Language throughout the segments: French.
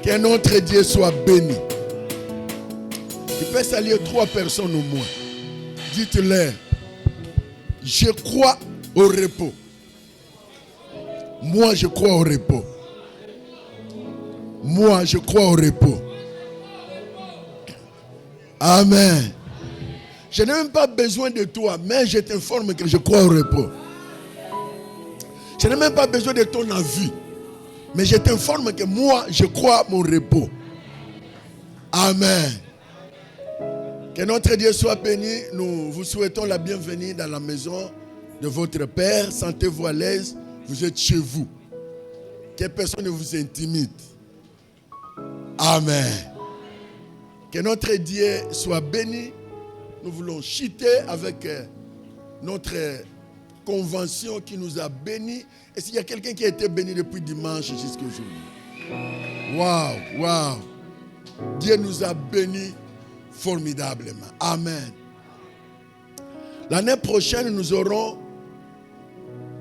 Que notre Dieu soit béni. Tu peux saluer 3 personnes au moins. Dites-leur, je crois au repos. Moi, je crois au repos. Moi, je crois au repos. Amen. Je n'ai même pas besoin de toi, mais je t'informe que je crois au repos. Je n'ai même pas besoin de ton avis, mais je t'informe que moi, je crois mon repos. Amen. Que notre Dieu soit béni. Nous vous souhaitons la bienvenue dans la maison de votre Père. Sentez-vous à l'aise. Vous êtes chez vous. Que personne ne vous intimide. Amen. Que notre Dieu soit béni. Nous voulons chuter avec notre convention qui nous a bénis. Et s'il y a quelqu'un qui a été béni depuis dimanche jusqu'à aujourd'hui. Waouh, waouh. Dieu nous a bénis formidablement. Amen. L'année prochaine, nous aurons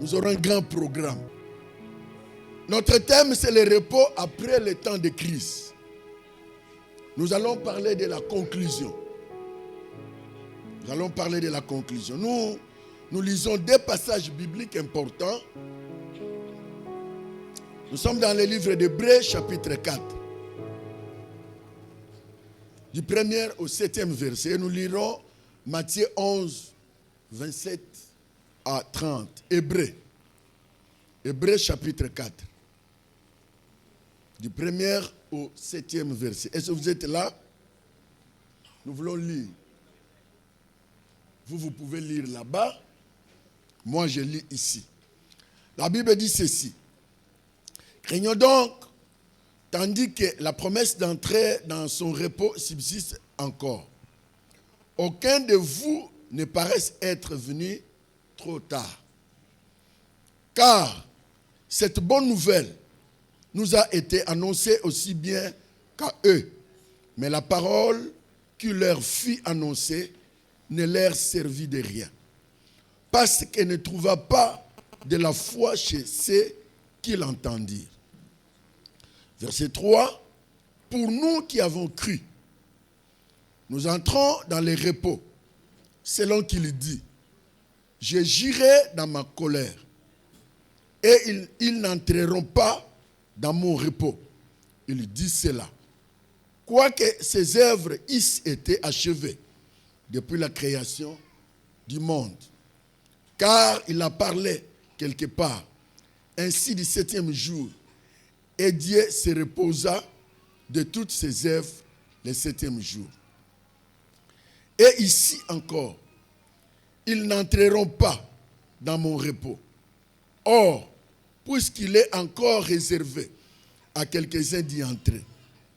un grand programme. Notre thème, c'est le repos après le temps de crise. Nous allons parler de la conclusion. Nous allons parler de la conclusion. Nous lisons 2 passages bibliques importants. Nous sommes dans le livre d'Hébreux, chapitre 4. Du 1er au 7e verset. Et nous lirons Matthieu 11, 27 à 30. Hébreux, chapitre 4. Du 1er au 7e verset. Est-ce que vous êtes là? Nous voulons lire. Vous pouvez lire là-bas. Moi, je lis ici. La Bible dit ceci. Craignons donc, tandis que la promesse d'entrer dans son repos subsiste encore. Aucun de vous ne paraisse être venu trop tard. Car cette bonne nouvelle nous a été annoncée aussi bien qu'à eux. Mais la parole qui leur fut annoncée ne leur servit de rien. Parce qu'elle ne trouva pas de la foi chez ceux qui l'entendirent. Verset 3. Pour nous qui avons cru, nous entrons dans le repos, selon qu'il dit, je jurai dans ma colère, et ils n'entreront pas dans mon repos. Il dit cela. Quoique ses œuvres eussent été achevées depuis la création du monde. Car il a parlé quelque part, ainsi du 7e jour, et Dieu se reposa de toutes ses œuvres le 7e jour. Et ici encore, ils n'entreront pas dans mon repos. Or, puisqu'il est encore réservé à quelques-uns d'y entrer,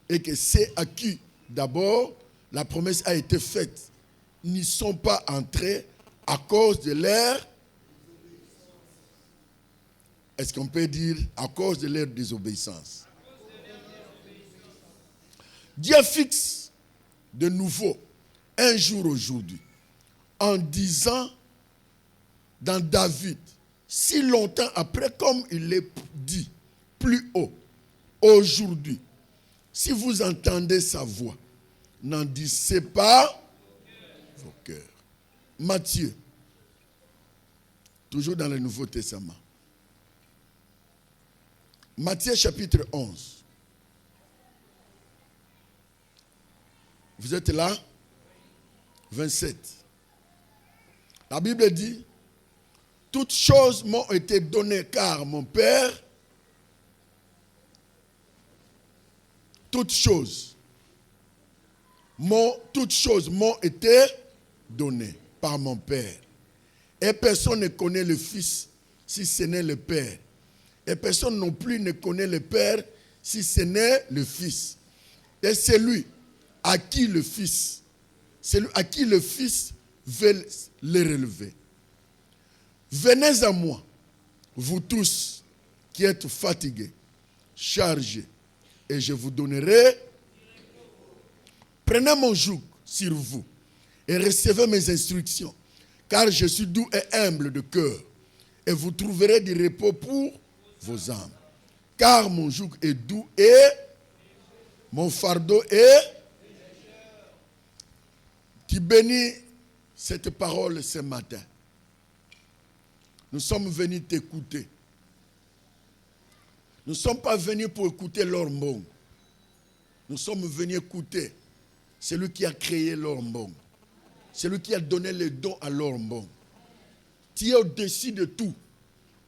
et que ceux à qui d'abord la promesse a été faite n'y sont pas entrés à cause de leur... Est-ce qu'on peut dire à cause de leur désobéissance? Dieu fixe de nouveau un jour aujourd'hui en disant dans David, si longtemps après, comme il l'a dit plus haut, aujourd'hui, si vous entendez sa voix, n'endurcissez pas vos cœurs. Matthieu, toujours dans le Nouveau Testament. Matthieu chapitre 11. Vous êtes là? 27. La Bible dit, toutes choses m'ont été données car mon Père, toutes choses m'ont été données par mon Père. Et personne ne connaît le Fils si ce n'est le Père. Et personne non plus ne connaît le Père si ce n'est le Fils. Et celui à qui le Fils veut le relever. Venez à moi, vous tous qui êtes fatigués, chargés, et je vous donnerai. Prenez mon joug sur vous et recevez mes instructions, car je suis doux et humble de cœur, et vous trouverez du repos pour vos âmes. Car mon joug est doux et Mon fardeau est... Tu bénis cette parole ce matin. Nous sommes venus t'écouter. Nous ne sommes pas venus pour écouter l'Ormbong. Nous sommes venus écouter celui qui a créé l'Ormbong. Celui qui a donné les dons à l'Ormbong. Tu es au-dessus de tout.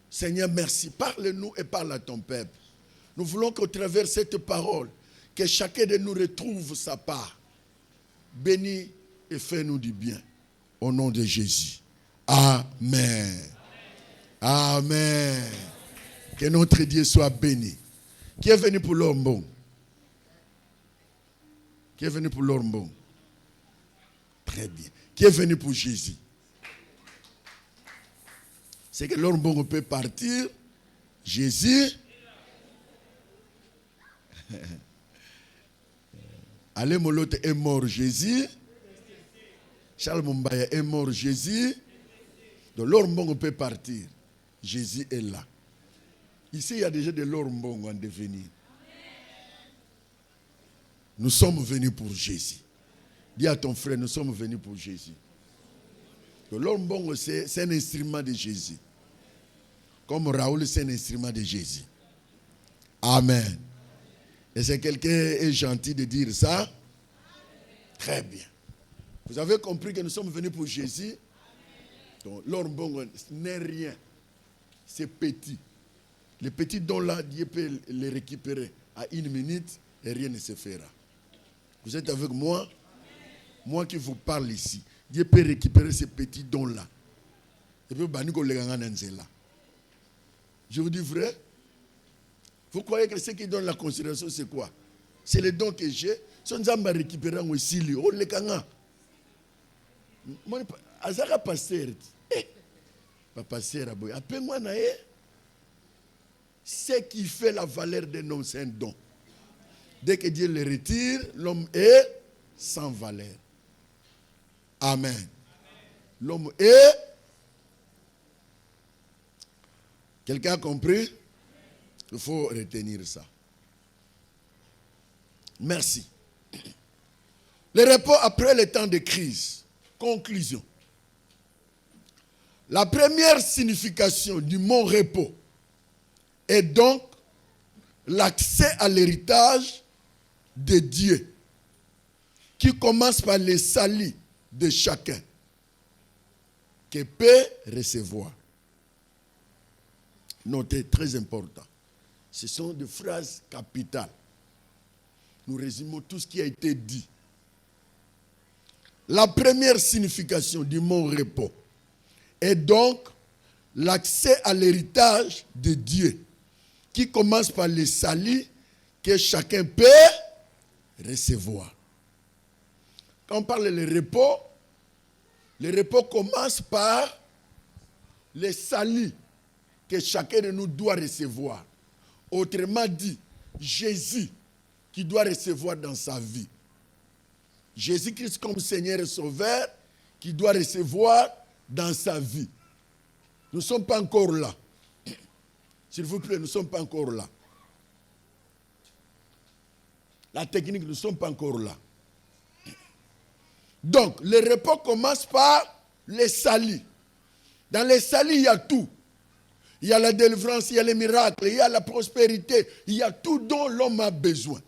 Seigneur, merci. Parle-nous et parle à ton peuple. Nous voulons qu'au travers de cette parole, que chacun de nous retrouve sa part. Bénis et fais-nous du bien. Au nom de Jésus. Amen. Amen. Que notre Dieu soit béni. Qui est venu pour l'Ormbong? Qui est venu pour l'Ormbong? Très bien. Qui est venu pour Jésus? C'est que l'Ormbong peut partir. Jésus. Alain Molote est mort. Jésus. Charles Mumbaya est mort. Jésus. Donc l'Ormbong peut partir. Jésus est là. Ici, il y a déjà de l'Ormbong en devenir. Nous sommes venus pour Jésus. Dis à ton frère, nous sommes venus pour Jésus. L'Ormbong, c'est un instrument de Jésus. Comme Raoul, c'est un instrument de Jésus. Amen. Et c'est quelqu'un est gentil de dire ça? Très bien. Vous avez compris que nous sommes venus pour Jésus? Donc, l'Ormbong n'est rien. C'est petit. Les petits dons-là, Dieu peut les récupérer à 1 minute et rien ne se fera. Vous êtes avec moi? Moi qui vous parle ici. Dieu peut récupérer ces petits dons-là. Et puis, je vous dis vrai? Vous croyez que ceux qui donnent la considération, c'est quoi? C'est les dons que j'ai. Si on a récupéré un aussi, oh, les kanga. Azara pasteur. Pas pasteur, appelle-moi nae. Ce qui fait la valeur d'un homme, c'est un don. Dès que Dieu le retire, l'homme est sans valeur. Amen. L'homme est... Quelqu'un a compris? Il faut retenir ça. Merci. Le repos après le temps de crise. Conclusion. La première signification du mot repos est donc l'accès à l'héritage de Dieu qui commence par les salis de chacun qui peut recevoir. Notez, très important. Ce sont des phrases capitales. Nous résumons tout ce qui a été dit. La première signification du mot repos est donc l'accès à l'héritage de Dieu qui commence par les salis que chacun peut recevoir. Quand on parle de le repos commence par les salis que chacun de nous doit recevoir. Autrement dit, Jésus qui doit recevoir dans sa vie. Jésus-Christ comme Seigneur et Sauveur qui doit recevoir dans sa vie. Nous ne sommes pas encore là. S'il vous plaît, nous ne sommes pas encore là. La technique, nous ne sommes pas encore là. Donc, le repos commence par les salis. Dans les salis, il y a tout. Il y a la délivrance, il y a les miracles, il y a la prospérité, il y a tout dont l'homme a besoin.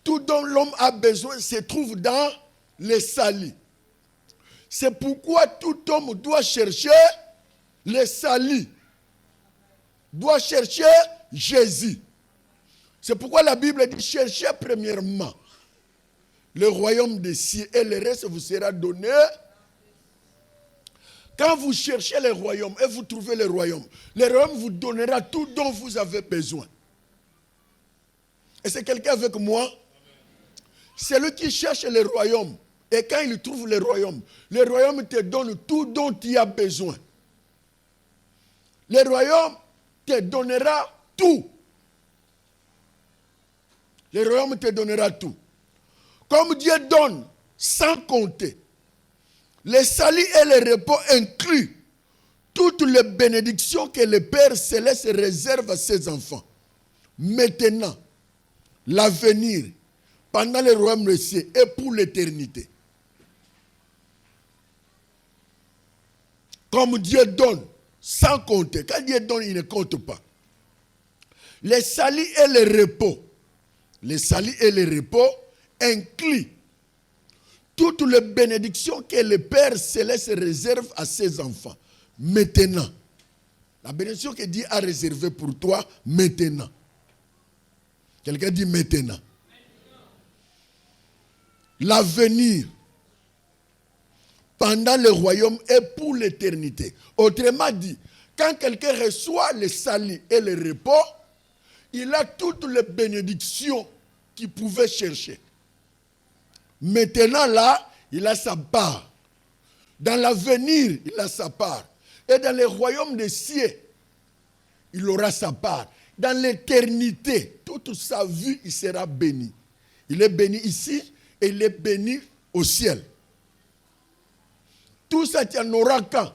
Tout dont l'homme a besoin se trouve dans les salis. C'est pourquoi tout homme doit chercher les salis. Doit chercher Jésus. C'est pourquoi la Bible dit cherchez premièrement le royaume des cieux et le reste vous sera donné. Quand vous cherchez le royaume et vous trouvez le royaume vous donnera tout dont vous avez besoin. Et c'est quelqu'un avec moi? Celui qui cherche le royaume, et quand il trouve le royaume te donne tout dont tu as besoin. Le royaume te donnera tout. Le royaume te donnera tout. Comme Dieu donne sans compter, les salis et le repos incluent toutes les bénédictions que le Père Céleste réserve à ses enfants. Maintenant, l'avenir pendant le royaume des cieux et pour l'éternité. Comme Dieu donne, sans compter. Quand Dieu donne, il ne compte pas. Les salis et les repos. Les salis et les repos incluent toutes les bénédictions que le Père Céleste réserve à ses enfants. Maintenant. La bénédiction que Dieu a réservée pour toi, maintenant. Quelqu'un dit maintenant. L'avenir, pendant le royaume et pour l'éternité. Autrement dit, quand quelqu'un reçoit le salut et le repos, il a toutes les bénédictions qu'il pouvait chercher. Maintenant là, il a sa part. Dans l'avenir, il a sa part. Et dans le royaume des cieux, il aura sa part. Dans l'éternité, toute sa vie, il sera béni. Il est béni ici et il est béni au ciel. Tout ça, tu en auras quand?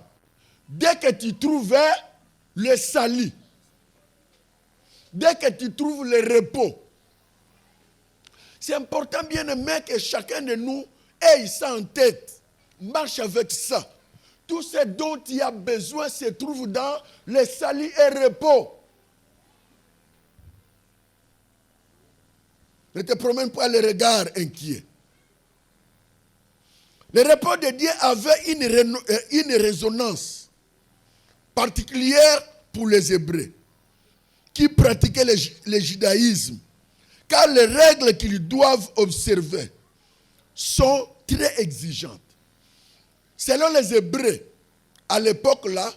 Dès que tu trouves le salut, dès que tu trouves le repos. C'est important, bien aimé, que chacun de nous ait ça en tête. Marche avec ça. Tout ce dont il y a besoin se trouve dans le salut et le repos. Ne te promène pas le regard inquiet. Le repos de Dieu avait une résonance particulière pour les Hébreux qui pratiquaient le judaïsme, car les règles qu'ils doivent observer sont très exigeantes. Selon les Hébreux, à l'époque là,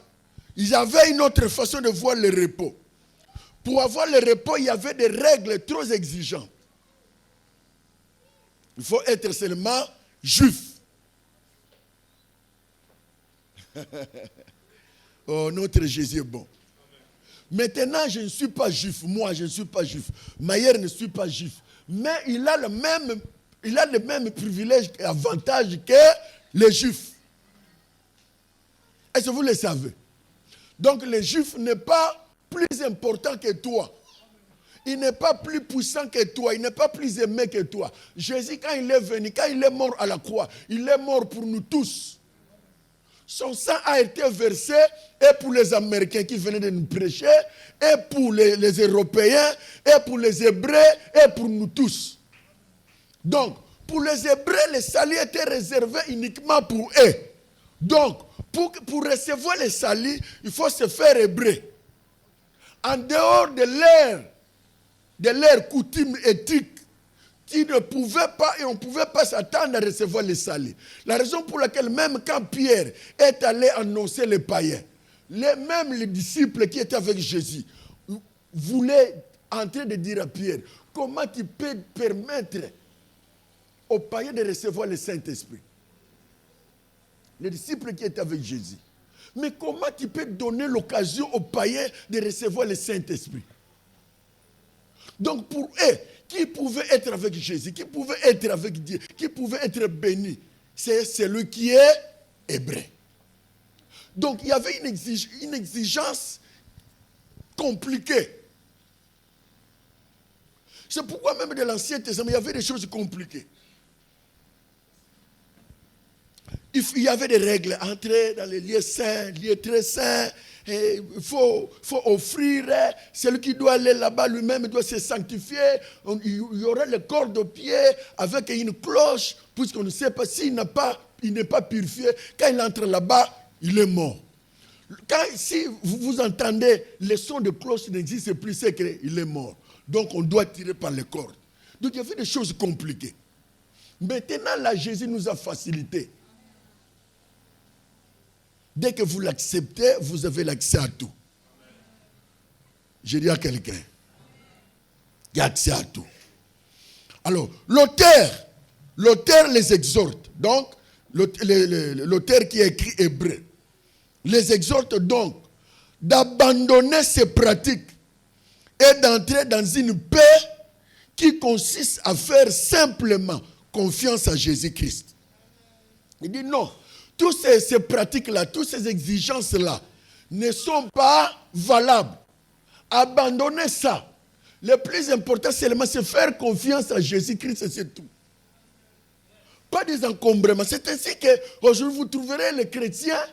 ils avaient une autre façon de voir le repos. Pour avoir le repos, il y avait des règles trop exigeantes. Il faut être seulement juif. Oh, notre Jésus est bon. Maintenant, je ne suis pas juif. Moi, je ne suis pas juif. Maillère ne suis pas juif. Mais il a le même privilège et avantage que les juifs. Est-ce que vous le savez? Donc, le juif n'est pas plus important que toi. Il n'est pas plus puissant que toi. Il n'est pas plus aimé que toi. Jésus, quand il est venu, quand il est mort à la croix, il est mort pour nous tous. Son sang a été versé et pour les Américains qui venaient de nous prêcher, et pour les Européens, et pour les Hébreux, et pour nous tous. Donc, pour les Hébreux, le salut était réservé uniquement pour eux. Donc, pour recevoir le salut, il faut se faire hébreu. En dehors de leur coutume éthique, qui ne pouvaient pas et on ne pouvait pas s'attendre à recevoir le salut. La raison pour laquelle même quand Pierre est allé annoncer les païens, même les disciples qui étaient avec Jésus voulaient entrer de dire à Pierre, comment tu peux permettre aux païens de recevoir le Saint-Esprit? Les disciples qui étaient avec Jésus. Mais comment tu peux donner l'occasion aux païens de recevoir le Saint-Esprit? Donc pour eux, qui pouvait être avec Jésus, qui pouvait être avec Dieu, qui pouvait être béni, c'est celui qui est hébreu. Donc il y avait une exigence compliquée. C'est pourquoi même de l'Ancien Testament, il y avait des choses compliquées. Il y avait des règles, entrer dans les lieux saints, lieux très saints. Il faut offrir, celui qui doit aller là-bas lui-même doit se sanctifier. Il y aura le corps de pied avec une cloche, puisqu'on ne sait pas s'il n'est pas purifié. Quand il entre là-bas, il est mort. Si vous entendez le son de cloche n'existe plus, c'est qu'il est mort. Donc on doit tirer par les cordes. Donc il y avait des choses compliquées. Maintenant, là, Jésus nous a facilité. Dès que vous l'acceptez, vous avez l'accès à tout. Je dis à quelqu'un, il y a accès à tout. Alors, l'auteur les exhorte. Donc, l'auteur qui écrit hébreu, les exhorte donc d'abandonner ces pratiques et d'entrer dans une paix qui consiste à faire simplement confiance à Jésus-Christ. Il dit non. Toutes ces pratiques-là, toutes ces exigences-là ne sont pas valables. Abandonnez ça. Le plus important seulement, c'est faire confiance à Jésus-Christ, c'est tout. Pas des encombrements. C'est ainsi qu'aujourd'hui, vous trouverez les chrétiens,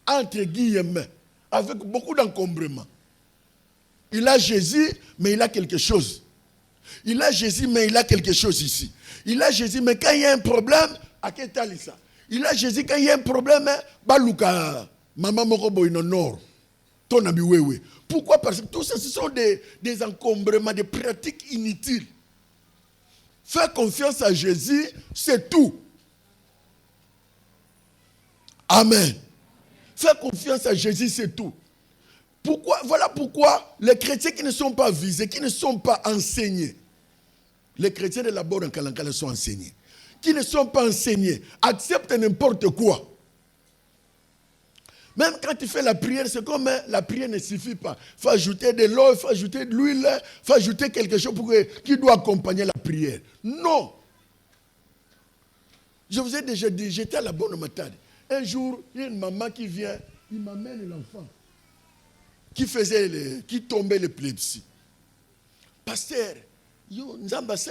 entre guillemets, avec beaucoup d'encombrements. Il a Jésus, mais il a quelque chose. Il a Jésus, mais il a quelque chose ici. Il a Jésus, mais quand il y a un problème, à quel temps ça? Il a Jésus, quand il y a un problème, balouka, maman morobo inonor, ton ami wewe. Pourquoi? Parce que tout ça, ce sont des encombrements, des pratiques inutiles. Faire confiance à Jésus, c'est tout. Amen. Faire confiance à Jésus, c'est tout. Pourquoi? Voilà pourquoi les chrétiens qui ne sont pas visés, qui ne sont pas enseignés, les chrétiens de la Bord en Kalankala sont enseignés, qui ne sont pas enseignés, acceptent n'importe quoi. Même quand tu fais la prière, c'est comme la prière ne suffit pas. Il faut ajouter de l'eau, il faut ajouter de l'huile, il faut ajouter quelque chose qui doit accompagner la prière. Non. Je vous ai déjà dit, j'étais à la bonne matade. Un jour, il y a une maman qui vient, il m'amène l'enfant qui tombait l'épilepsie. Pasteur, nous avons grâce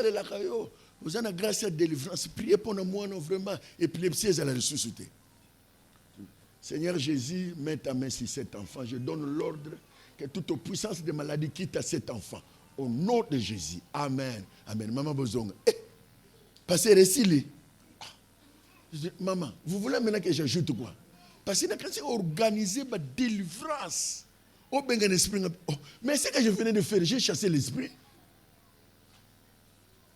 à la délivrance. Priez pour moi, non, vraiment, épilepsie, elle a ressuscité. Seigneur Jésus, mets ta main sur cet enfant. Je donne l'ordre que toute puissance de maladie quitte à cet enfant. Au nom de Jésus. Amen. Amen. Maman Bozonga. Pasteur, récit-le. Maman, vous voulez maintenant que j'ajoute quoi? Parce que quand c'est organisé ma délivrance. Mais c'est ce que je venais de faire, j'ai chassé l'esprit.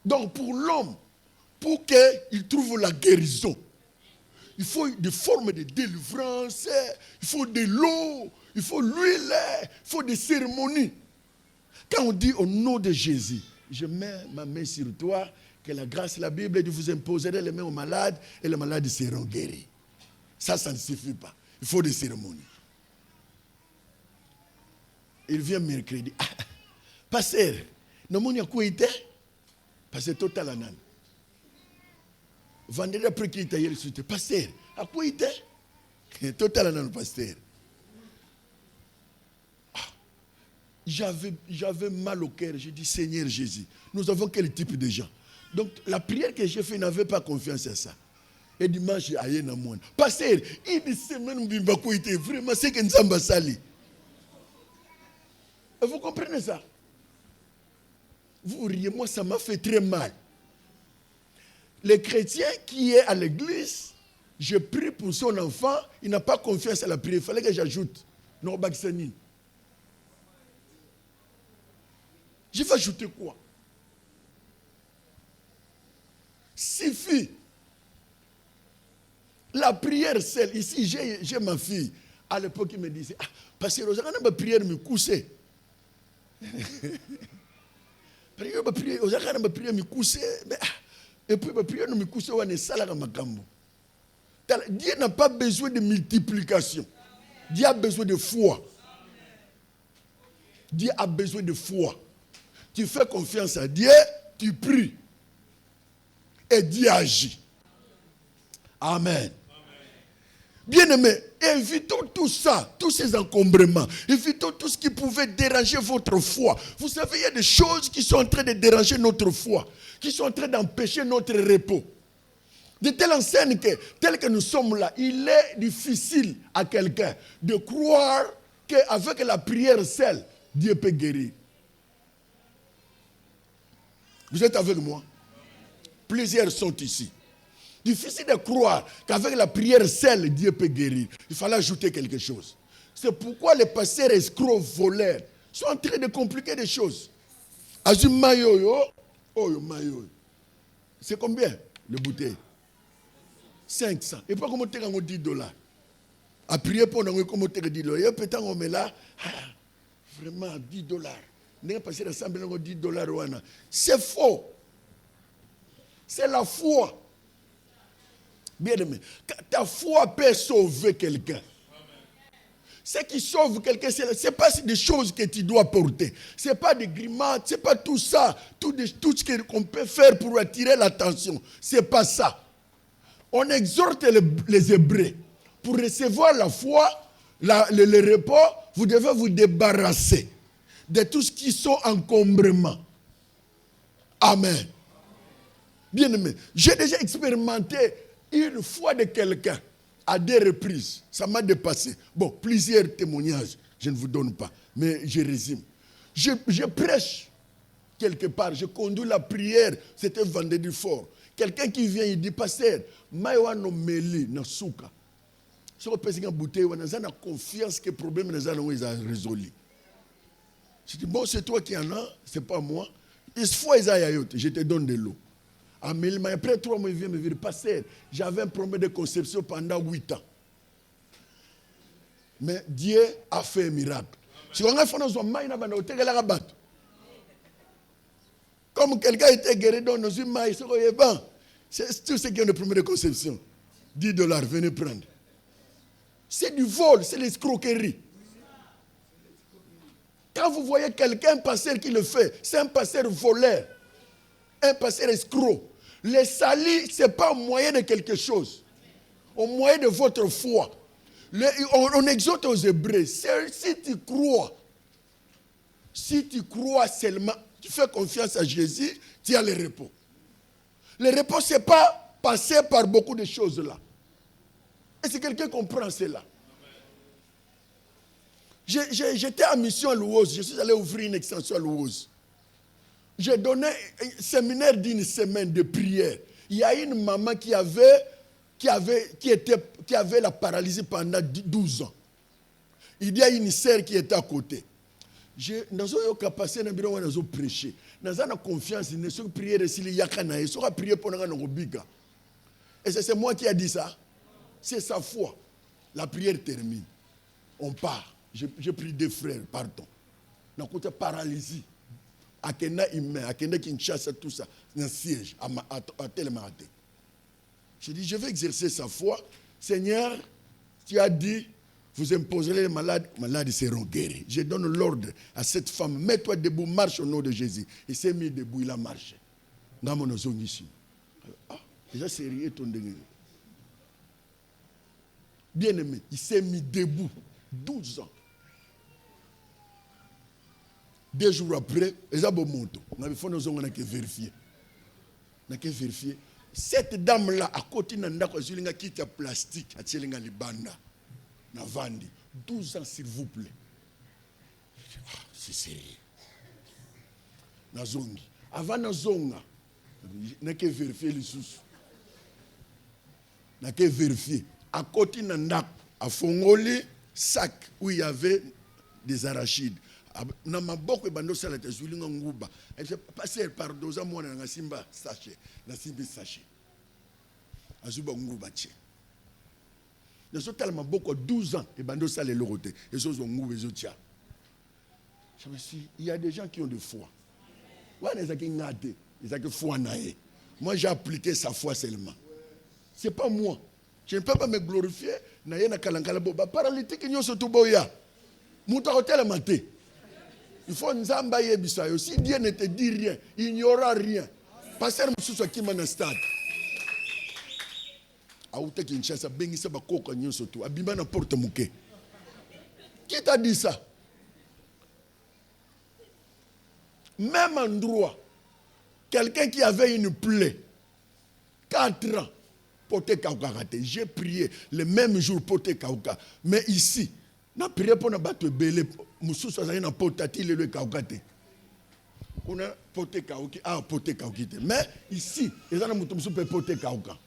Donc pour l'homme, pour qu'il trouve la guérison, il faut des formes de délivrance, il faut de l'eau, il faut l'huile, il faut des cérémonies. Quand on dit au nom de Jésus, je mets ma main sur toi, que la grâce de la Bible dit vous imposerez les mains aux malades et les malades seront guéris. Ça ne suffit pas. Il faut des cérémonies. Il vient mercredi. Pasteur, non mon quoi était? Parce que total anan. Vendredi après qui était hier c'était pasteur. À quoi était? Total anan pasteur. J'avais mal au cœur. J'ai dit Seigneur Jésus, nous avons quel type de gens? Donc la prière que j'ai faite n'avait pas confiance à ça. Et dimanche, j'ai aillé dans le monde. Pasteur, il dit semaine bimba quoi était vraiment c'est que nous sommes sali. Vous comprenez ça? Vous riez, moi ça m'a fait très mal. Le chrétien qui est à l'église, je prie pour son enfant, il n'a pas confiance à la prière. Il fallait que j'ajoute. Non, Baksani. Je vais ajouter quoi? Suffit. La prière seule, ici j'ai ma fille. À l'époque, il me disait, parce que la prière me couchait. Et puis, la prière me couchait, on est salaire ma gambo. Dieu n'a pas besoin de multiplication. Dieu a besoin de foi. Dieu a besoin de foi. Tu fais confiance à Dieu, tu pries. Et Dieu agit. Amen. Bien-aimés, évitons tout ça, tous ces encombrements. Évitons tout ce qui pouvait déranger votre foi. Vous savez, il y a des choses qui sont en train de déranger notre foi, qui sont en train d'empêcher notre repos. De telle enseigne que, tel que nous sommes là, il est difficile à quelqu'un de croire qu'avec la prière seule, Dieu peut guérir. Vous êtes avec moi? Plusieurs sont ici. Difficile de croire qu'avec la prière seule, Dieu peut guérir. Il fallait ajouter quelque chose. C'est pourquoi les pasteurs escrocs voleurs sont en train de compliquer les choses. Azum mayo, mayo. C'est combien le bouteille? 500. Et pas comment tu as $10. À prier pour nous, comment tu as $10. Et peut-être on met là, vraiment $10. N'est pas passé d'assemblée $10. C'est faux. C'est la foi. Bien aimé, ta foi peut sauver quelqu'un. Ce qui sauve quelqu'un, ce n'est pas des choses que tu dois porter. Ce n'est pas des grimaces, ce n'est pas tout ça. Tout ce qu'on peut faire pour attirer l'attention. Ce n'est pas ça. On exhorte les Hébreux. Pour recevoir la foi, le repos, vous devez vous débarrasser de tout ce qui sont encombrements. Amen. Bien aimé, j'ai déjà expérimenté une fois de quelqu'un à 2 reprises. Ça m'a dépassé. Bon, plusieurs témoignages, je ne vous donne pas, mais je résume. Je prêche quelque part, je conduis la prière, c'était vendredi fort. Quelqu'un qui vient, il dit, pasteur, maïwa no meli na souka. Si on peut une bouteille, on a confiance que le problème est résolu. Je dis, bon, c'est toi qui en as, c'est pas moi. Je te donne de l'eau. Après 3 mois, il vient me dire, pasteur, j'avais un problème de conception pendant 8 ans. Mais Dieu a fait un miracle. Si on a fait un miracle, comme quelqu'un était guéri dans une maille, c'est tout ce qui est le problème de conception. $10, venez prendre. C'est du vol, c'est l'escroquerie. Quand vous voyez quelqu'un, un pasteur qui le fait, c'est un pasteur voleur, un pasteur escroc. Les salis, ce n'est pas au moyen de quelque chose, au moyen de votre foi. On exhorte aux Hébreux, si tu crois seulement, tu fais confiance à Jésus, tu as le repos. Le repos, ce n'est pas passer par beaucoup de choses là. Et si quelqu'un comprend cela. J'étais en mission à Louose, je suis allé ouvrir une extension à Louose. J'ai donné un séminaire d'une semaine de prière. Il y a une maman qui avait la paralysie pendant 12 ans. Il y a une sœur qui était à côté. Nous avons capacité de prêcher. Nous avons confiance, nous avons prié nous avons prié pour nous. Et c'est moi qui ai dit ça. C'est sa foi. La prière termine. On part. J'ai pris 2 frères, pardon. Nous avons paralysie. Akenda humain, Akenda Kinshasa, tout ça, dans un siège, à tel matin. Je dis, je vais exercer sa foi. Seigneur, tu as dit, vous imposerez les malades seront guéris. Je donne l'ordre à cette femme, mets-toi debout, marche au nom de Jésus. Il s'est mis debout, il a marché. Déjà sérieux ton délire. Bien aimé, il s'est mis debout, 12 ans. 2 jours après, ils ont monté. On a vérifié. Cette dame-là, à côté de la quitte plastique, à Tchelinga Libanda, na Vandi. 12 ans, s'il vous plaît. C'est sérieux. Nazongi. Avant Nazonga, n'a que vérifier les sous. N'a que vérifier. À côté de la à Fongoli, sac où il y avait des arachides. Na maboko e bando sala te zulinga nguba elle fait passer par 2 ans moi na simba sachet na simbi sachet azuba nguba tche na so tellement beaucoup 12 ans e bando sala le roté et so nguba zo tia. Je me suis, il y a des gens qui ont de foi. Ouais les aki ngate les aki foi naé. Moi j'ai appliqué sa foi seulement. C'est pas moi. Je ne peux pas me glorifier na yena kalankala bo ba paralytique nyoso to boya. Muta hotel maté. Il faut Nzamba yebisayo. Si Dieu ne te dit rien, il n'y aura rien. Pasteur Moussoussa qui m'a stade. Aouta Kinshasa, Bengisa Bakoko Nyosoto, Abima na porte mouké. Qui t'a dit ça? Même endroit, quelqu'un qui avait une plaie, 4 ans, porté Kauka raté. J'ai prié le même jour porté Kauka. Mais ici, na prié pour na battre belé. Moussoussa a une potati le Kaukate. On a poté Kauki, poté Kaukite. Mais ici, les gens ne peuvent poté Kauka.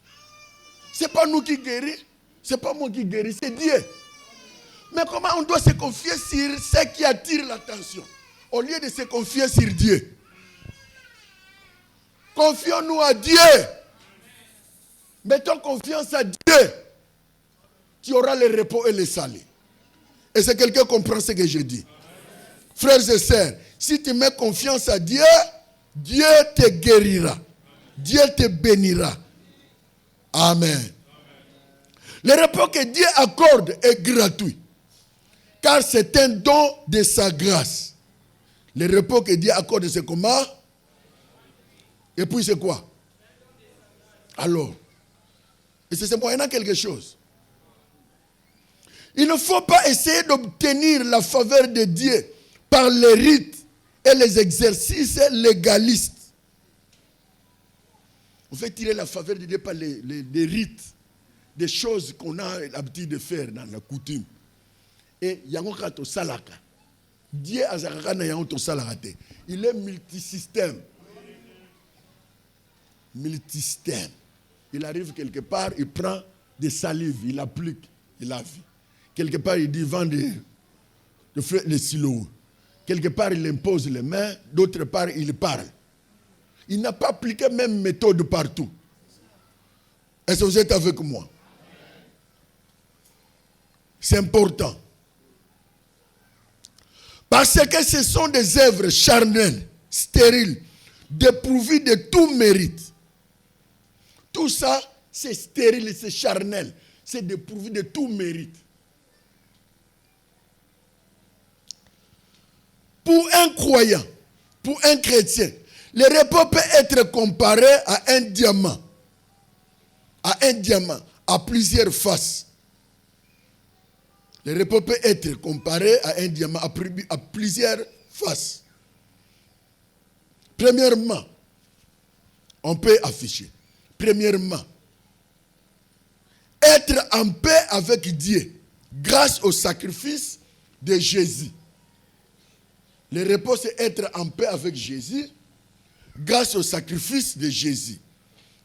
Ce n'est pas nous qui guérissons, ce n'est pas moi qui guéris, c'est Dieu. Mais comment on doit se confier sur ce qui attire l'attention au lieu de se confier sur Dieu? Confions-nous à Dieu. Mettons confiance à Dieu. Tu auras le repos et le salut. Et c'est quelqu'un qui comprend ce que je dis. Frères et sœurs, si tu mets confiance à Dieu, Dieu te guérira. Dieu te bénira. Amen. Le repos que Dieu accorde est gratuit. Car c'est un don de sa grâce. Le repos que Dieu accorde, c'est comment? Et puis c'est quoi? Alors, et c'est moyennant quelque chose. Il ne faut pas essayer d'obtenir la faveur de Dieu par les rites et les exercices légalistes. On fait tirer la faveur de Dieu par les rites, des choses qu'on a l'habitude de faire dans la coutume. Et yango kato salaka. Dieu azakaka na yango to salakate. Il est multisystème. Multisystème. Il arrive quelque part, il prend des salives, il applique, il lave. Quelque part, il dit vend les silos. Quelque part, il impose les mains, d'autre part, il parle. Il n'a pas appliqué même méthode partout. Est-ce que vous êtes avec moi? C'est important. Parce que ce sont des œuvres charnelles, stériles, dépourvues de tout mérite. Tout ça, c'est stérile, c'est charnel. C'est dépourvu de tout mérite. Pour un croyant, pour un chrétien, le repos peut être comparé à un diamant. À un diamant, à plusieurs faces. Le repos peut être comparé à un diamant à plusieurs faces. Premièrement, on peut afficher. Premièrement, être en paix avec Dieu grâce au sacrifice de Jésus. Le repos, c'est être en paix avec Jésus grâce au sacrifice de Jésus.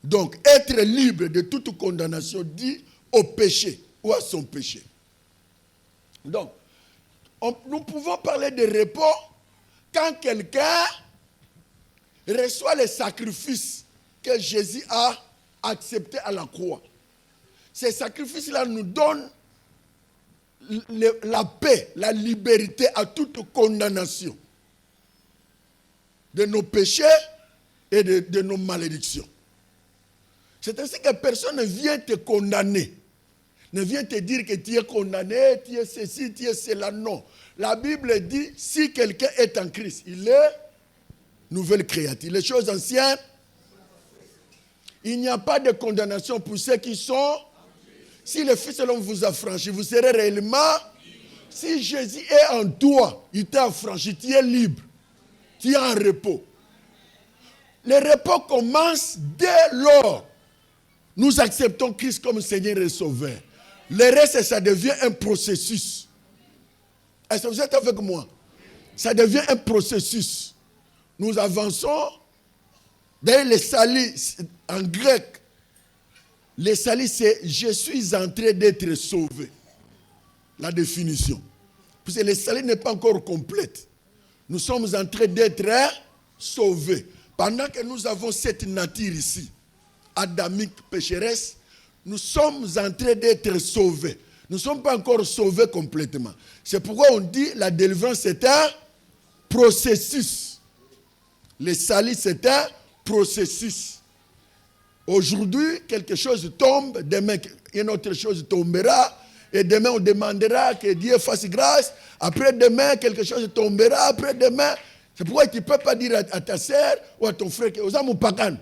Donc, être libre de toute condamnation due au péché ou à son péché. Donc, nous pouvons parler de repos quand quelqu'un reçoit les sacrifices que Jésus a acceptés à la croix. Ces sacrifices-là nous donnent la paix, la liberté à toute condamnation de nos péchés et de nos malédictions. C'est ainsi que personne ne vient te condamner, ne vient te dire que tu es condamné, tu es ceci, tu es cela. Non. La Bible dit, si quelqu'un est en Christ, il est nouvelle créature. Les choses anciennes, il n'y a pas de condamnation pour ceux qui sont. Si le Fils de l'homme vous a franchi, vous serez réellement. Si Jésus est en toi, il t'a affranchi, tu es libre. Tu es en repos. Le repos commence dès lors nous acceptons Christ comme Seigneur et Sauveur. Le reste, ça devient un processus. Est-ce que vous êtes avec moi? Ça devient un processus. Nous avançons. D'ailleurs, les salis, en grec, les salis, c'est « je suis en train d'être sauvé ». La définition. Puisque les salis n'est pas encore complète. Nous sommes en train d'être sauvés. Pendant que nous avons cette nature ici, adamique pécheresse, nous sommes en train d'être sauvés. Nous ne sommes pas encore sauvés complètement. C'est pourquoi on dit la délivrance c'est un processus. Les salis c'est un processus. Aujourd'hui, quelque chose tombe, demain une autre chose tombera, et demain on demandera que Dieu fasse grâce, après demain quelque chose tombera, après demain. C'est pourquoi tu ne peux pas dire à ta sœur ou à ton frère que Osamu Pagan,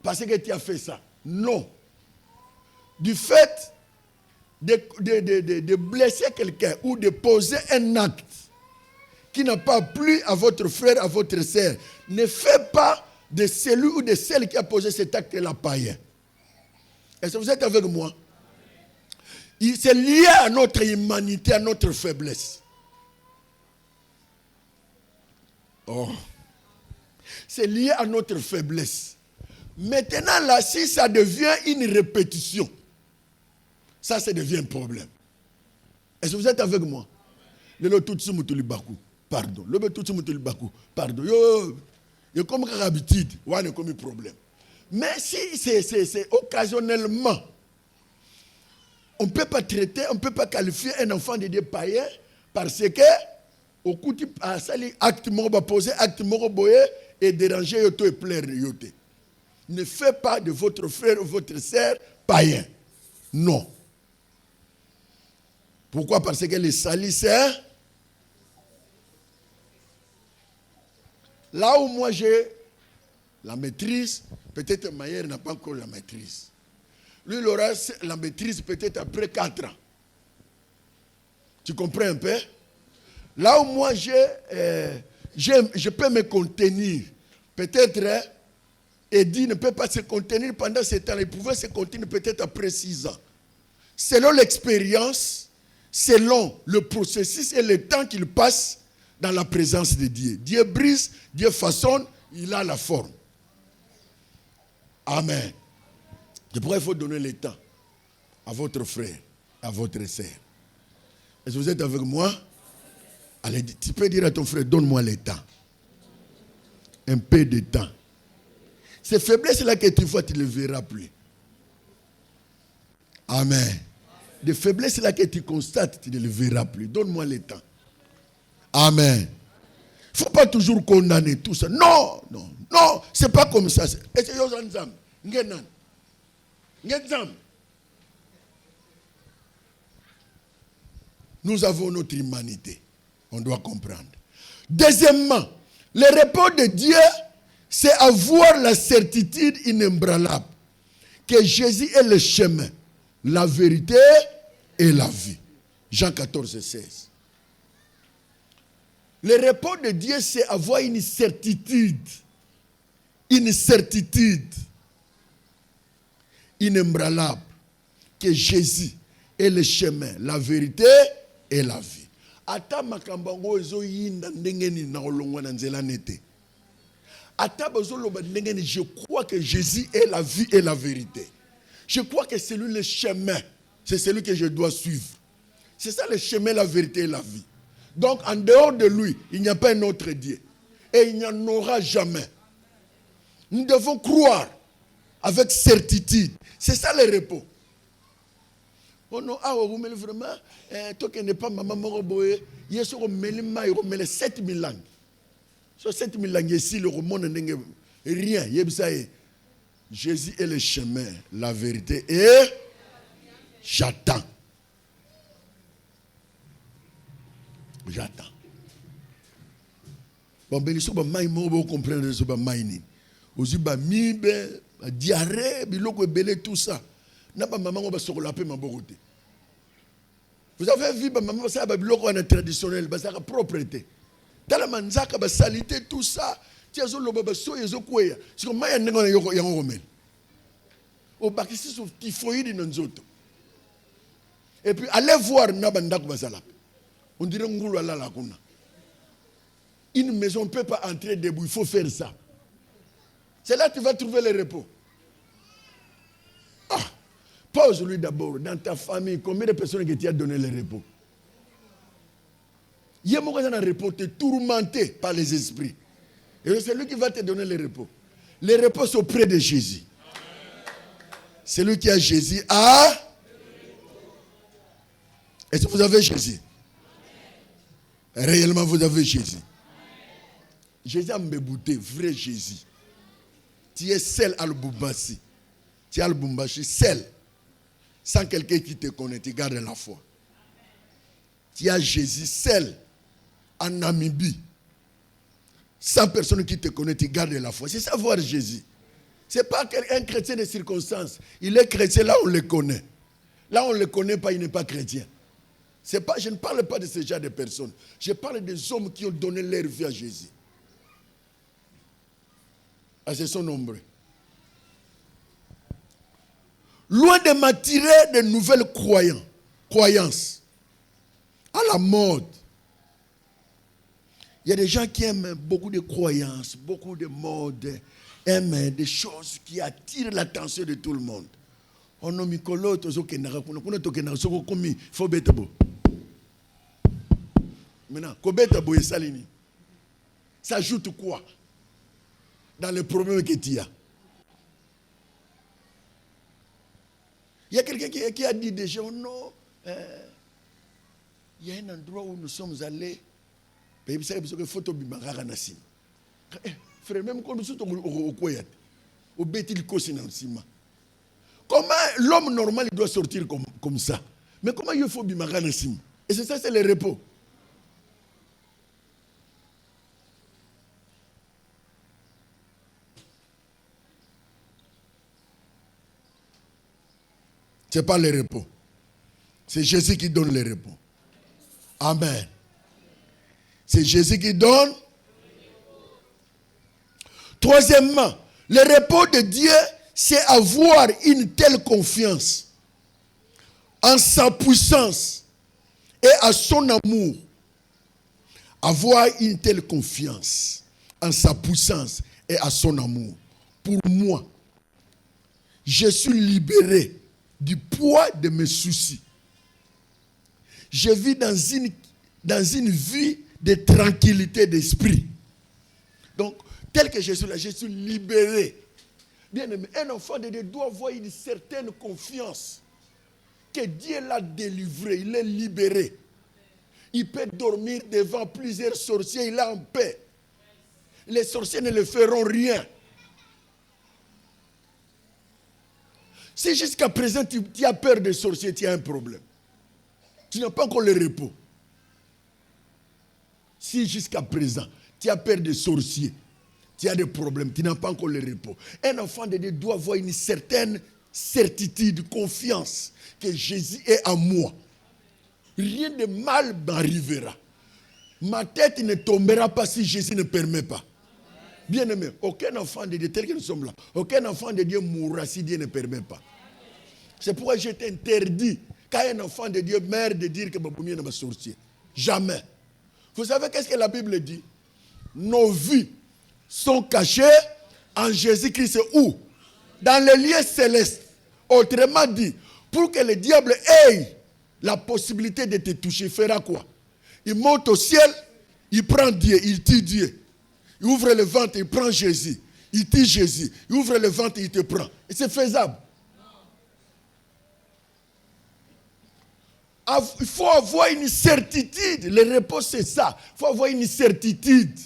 parce que tu as fait ça. Non. Du fait de blesser quelqu'un ou de poser un acte qui n'a pas plu à votre frère, à votre sœur, ne fait pas de celui ou de celle qui a posé cet acte-là païen. Est-ce que vous êtes avec moi? C'est lié à notre humanité, à notre faiblesse. Oh. C'est lié à notre faiblesse. Maintenant, là, si ça devient une répétition, ça devient un problème. Est-ce que vous êtes avec moi? Le tutsi mutulibaku, pardon. Le tutsi mutulibaku, pardon. Yo comme habitude, ouais, il y a comme un problème. Mais si c'est occasionnellement, on ne peut pas traiter, on ne peut pas qualifier un enfant de Dieu païen parce que au coup de acte moro poser acte moro boyer et déranger yoto et plaire yote. Ne faites pas de votre frère ou votre sœur païen. Non. Pourquoi? Parce que les salisseurs, là où moi j'ai la maîtrise, peut-être Maillère n'a pas encore la maîtrise. Lui, il aura la maîtrise peut-être après 4 ans. Tu comprends un peu? Là où moi je peux me contenir. Peut-être, Eddie ne peut pas se contenir pendant ce temps. Il pouvait se contenir peut-être après 6 ans. Selon l'expérience, selon le processus et le temps qu'il passe dans la présence de Dieu. Dieu brise, Dieu façonne, il a la forme. Amen. C'est pourquoi il faut donner le temps à votre frère, à votre sœur. Est-ce que vous êtes avec moi? Allez, tu peux dire à ton frère, donne-moi le temps. Un peu de temps. Ces faiblesses-là que tu vois, tu ne les verras plus. Amen. Des faiblesses-là que tu constates, tu ne les verras plus. Donne-moi le temps. Amen. Il ne faut pas toujours condamner tout ça. Non, non, non, ce n'est pas comme ça. Nous avons notre humanité. On doit comprendre. Deuxièmement, le repos de Dieu, c'est avoir la certitude inébranlable que Jésus est le chemin, la vérité et la vie. Jean 14, 16. Le repos de Dieu, c'est avoir une certitude inébranlable que Jésus est le chemin, la vérité et la vie. Ata makambango ezo yinda ndengeni na olongwa na nzela nete. Ata bazoloba ndengeni, je crois que Jésus est la vie et la vérité. Je crois que c'est lui le chemin. C'est celui que je dois suivre. C'est ça le chemin, la vérité et la vie. Donc en dehors de lui, il n'y a pas un autre Dieu. Et il n'y en aura jamais. Nous devons croire avec certitude. C'est ça le repos. Oh non, ah vous me vraiment, toi qui n'es pas maman moroboé, il y a sur le 7000 langues. Sur 7000 langues ici, le roman n'est rien. Jésus est le chemin, la vérité et j'attends. J'attends. Bon, ben, ils vont comprendre ce que c'est. Aussi, mibe, diarrhée, biloko belé, tout ça. N'a pas maman va se relaper ma beauté. Vous avez vu, maman, ça va biloko traditionnel, ça a propreté. Dans la manzaka, la salité, tout ça. Tu as le baba so yezo kweya. C'est comme maya nengo yoko yango romel. Au bakisi sur typhoïde dans zoto. Et puis allez voir nabanda ko basala. On dirait ngulu ala la kuna. Une maison ne peut pas entrer debout, il faut faire ça. C'est là que tu vas trouver le repos. Ah, pose-lui d'abord, dans ta famille, combien de personnes que tu as donné le repos? Il y a un repos, tu es tourmenté par les esprits. Et c'est lui qui va te donner le repos. Le repos, c'est auprès de Jésus. Celui qui a Jésus a. Est-ce que vous avez Jésus? Réellement, vous avez Jésus. Jésus a mbébouté, vrai Jésus. Tu es seul à Lubumbashi. Tu es à Lubumbashi, seul. Sans quelqu'un qui te connaît, tu gardes la foi. Tu as Jésus seul en Namibie. Sans personne qui te connaît, tu gardes la foi. C'est savoir Jésus. Ce n'est pas un chrétien de circonstances. Il est chrétien là où on le connaît. Là où on ne le connaît pas, il n'est pas chrétien. Je ne parle pas de ce genre de personnes. Je parle des hommes qui ont donné leur vie à Jésus. Ah, ce sont nombreux. Loin de m'attirer de nouvelles croyances à la mode. Il y a des gens qui aiment beaucoup de croyances, beaucoup de modes, aiment des choses qui attirent l'attention de tout le monde. On a mis maintenant, ça ajoute quoi dans les problèmes que tu as? Il y a quelqu'un qui a dit déjà, non, il y a un endroit où nous sommes allés. Frère, même quand nous sommes au Koyat, au Bétil Kosinanssima, comment l'homme normal il doit sortir comme ça? Mais comment il faut Bimaganassim? Et c'est ça, c'est le repos. Ce n'est pas le repos. C'est Jésus qui donne le repos. Amen. C'est Jésus qui donne. Troisièmement, le repos de Dieu, c'est avoir une telle confiance en sa puissance et à son amour. Avoir une telle confiance en sa puissance et à son amour. Pour moi, je suis libéré du poids de mes soucis. Je vis dans une vie de tranquillité d'esprit. Donc, tel que je suis là, je suis libéré. Bien aimé, un enfant de Dieu doit avoir une certaine confiance que Dieu l'a délivré, il est libéré. Il peut dormir devant plusieurs sorciers, il est en paix. Les sorciers ne le feront rien. Si jusqu'à présent tu as peur des sorciers, tu as un problème. Tu n'as pas encore le repos. Si jusqu'à présent tu as peur des sorciers, tu as des problèmes, tu n'as pas encore le repos. Un enfant de Dieu doit avoir une certaine certitude, confiance que Jésus est en moi. Rien de mal m'arrivera. Ma tête ne tombera pas si Jésus ne permet pas. Bien aimé, aucun enfant de Dieu, tel que nous sommes là, aucun enfant de Dieu mourra si Dieu ne permet pas. C'est pourquoi je t'interdis, quand un enfant de Dieu meurt, de dire que Baboumia n'est pas sorcier. Jamais. Vous savez qu'est-ce que la Bible dit? Nos vies sont cachées en Jésus-Christ. Où? Dans les lieux célestes. Autrement dit, pour que le diable ait la possibilité de te toucher, il fera quoi? Il monte au ciel, il prend Dieu, il tue Dieu. Il ouvre le ventre, il prend Jésus. Il tue Jésus. Il ouvre le ventre, il te prend. Et c'est faisable. Il faut avoir une certitude. Le repos, c'est ça. Il faut avoir une certitude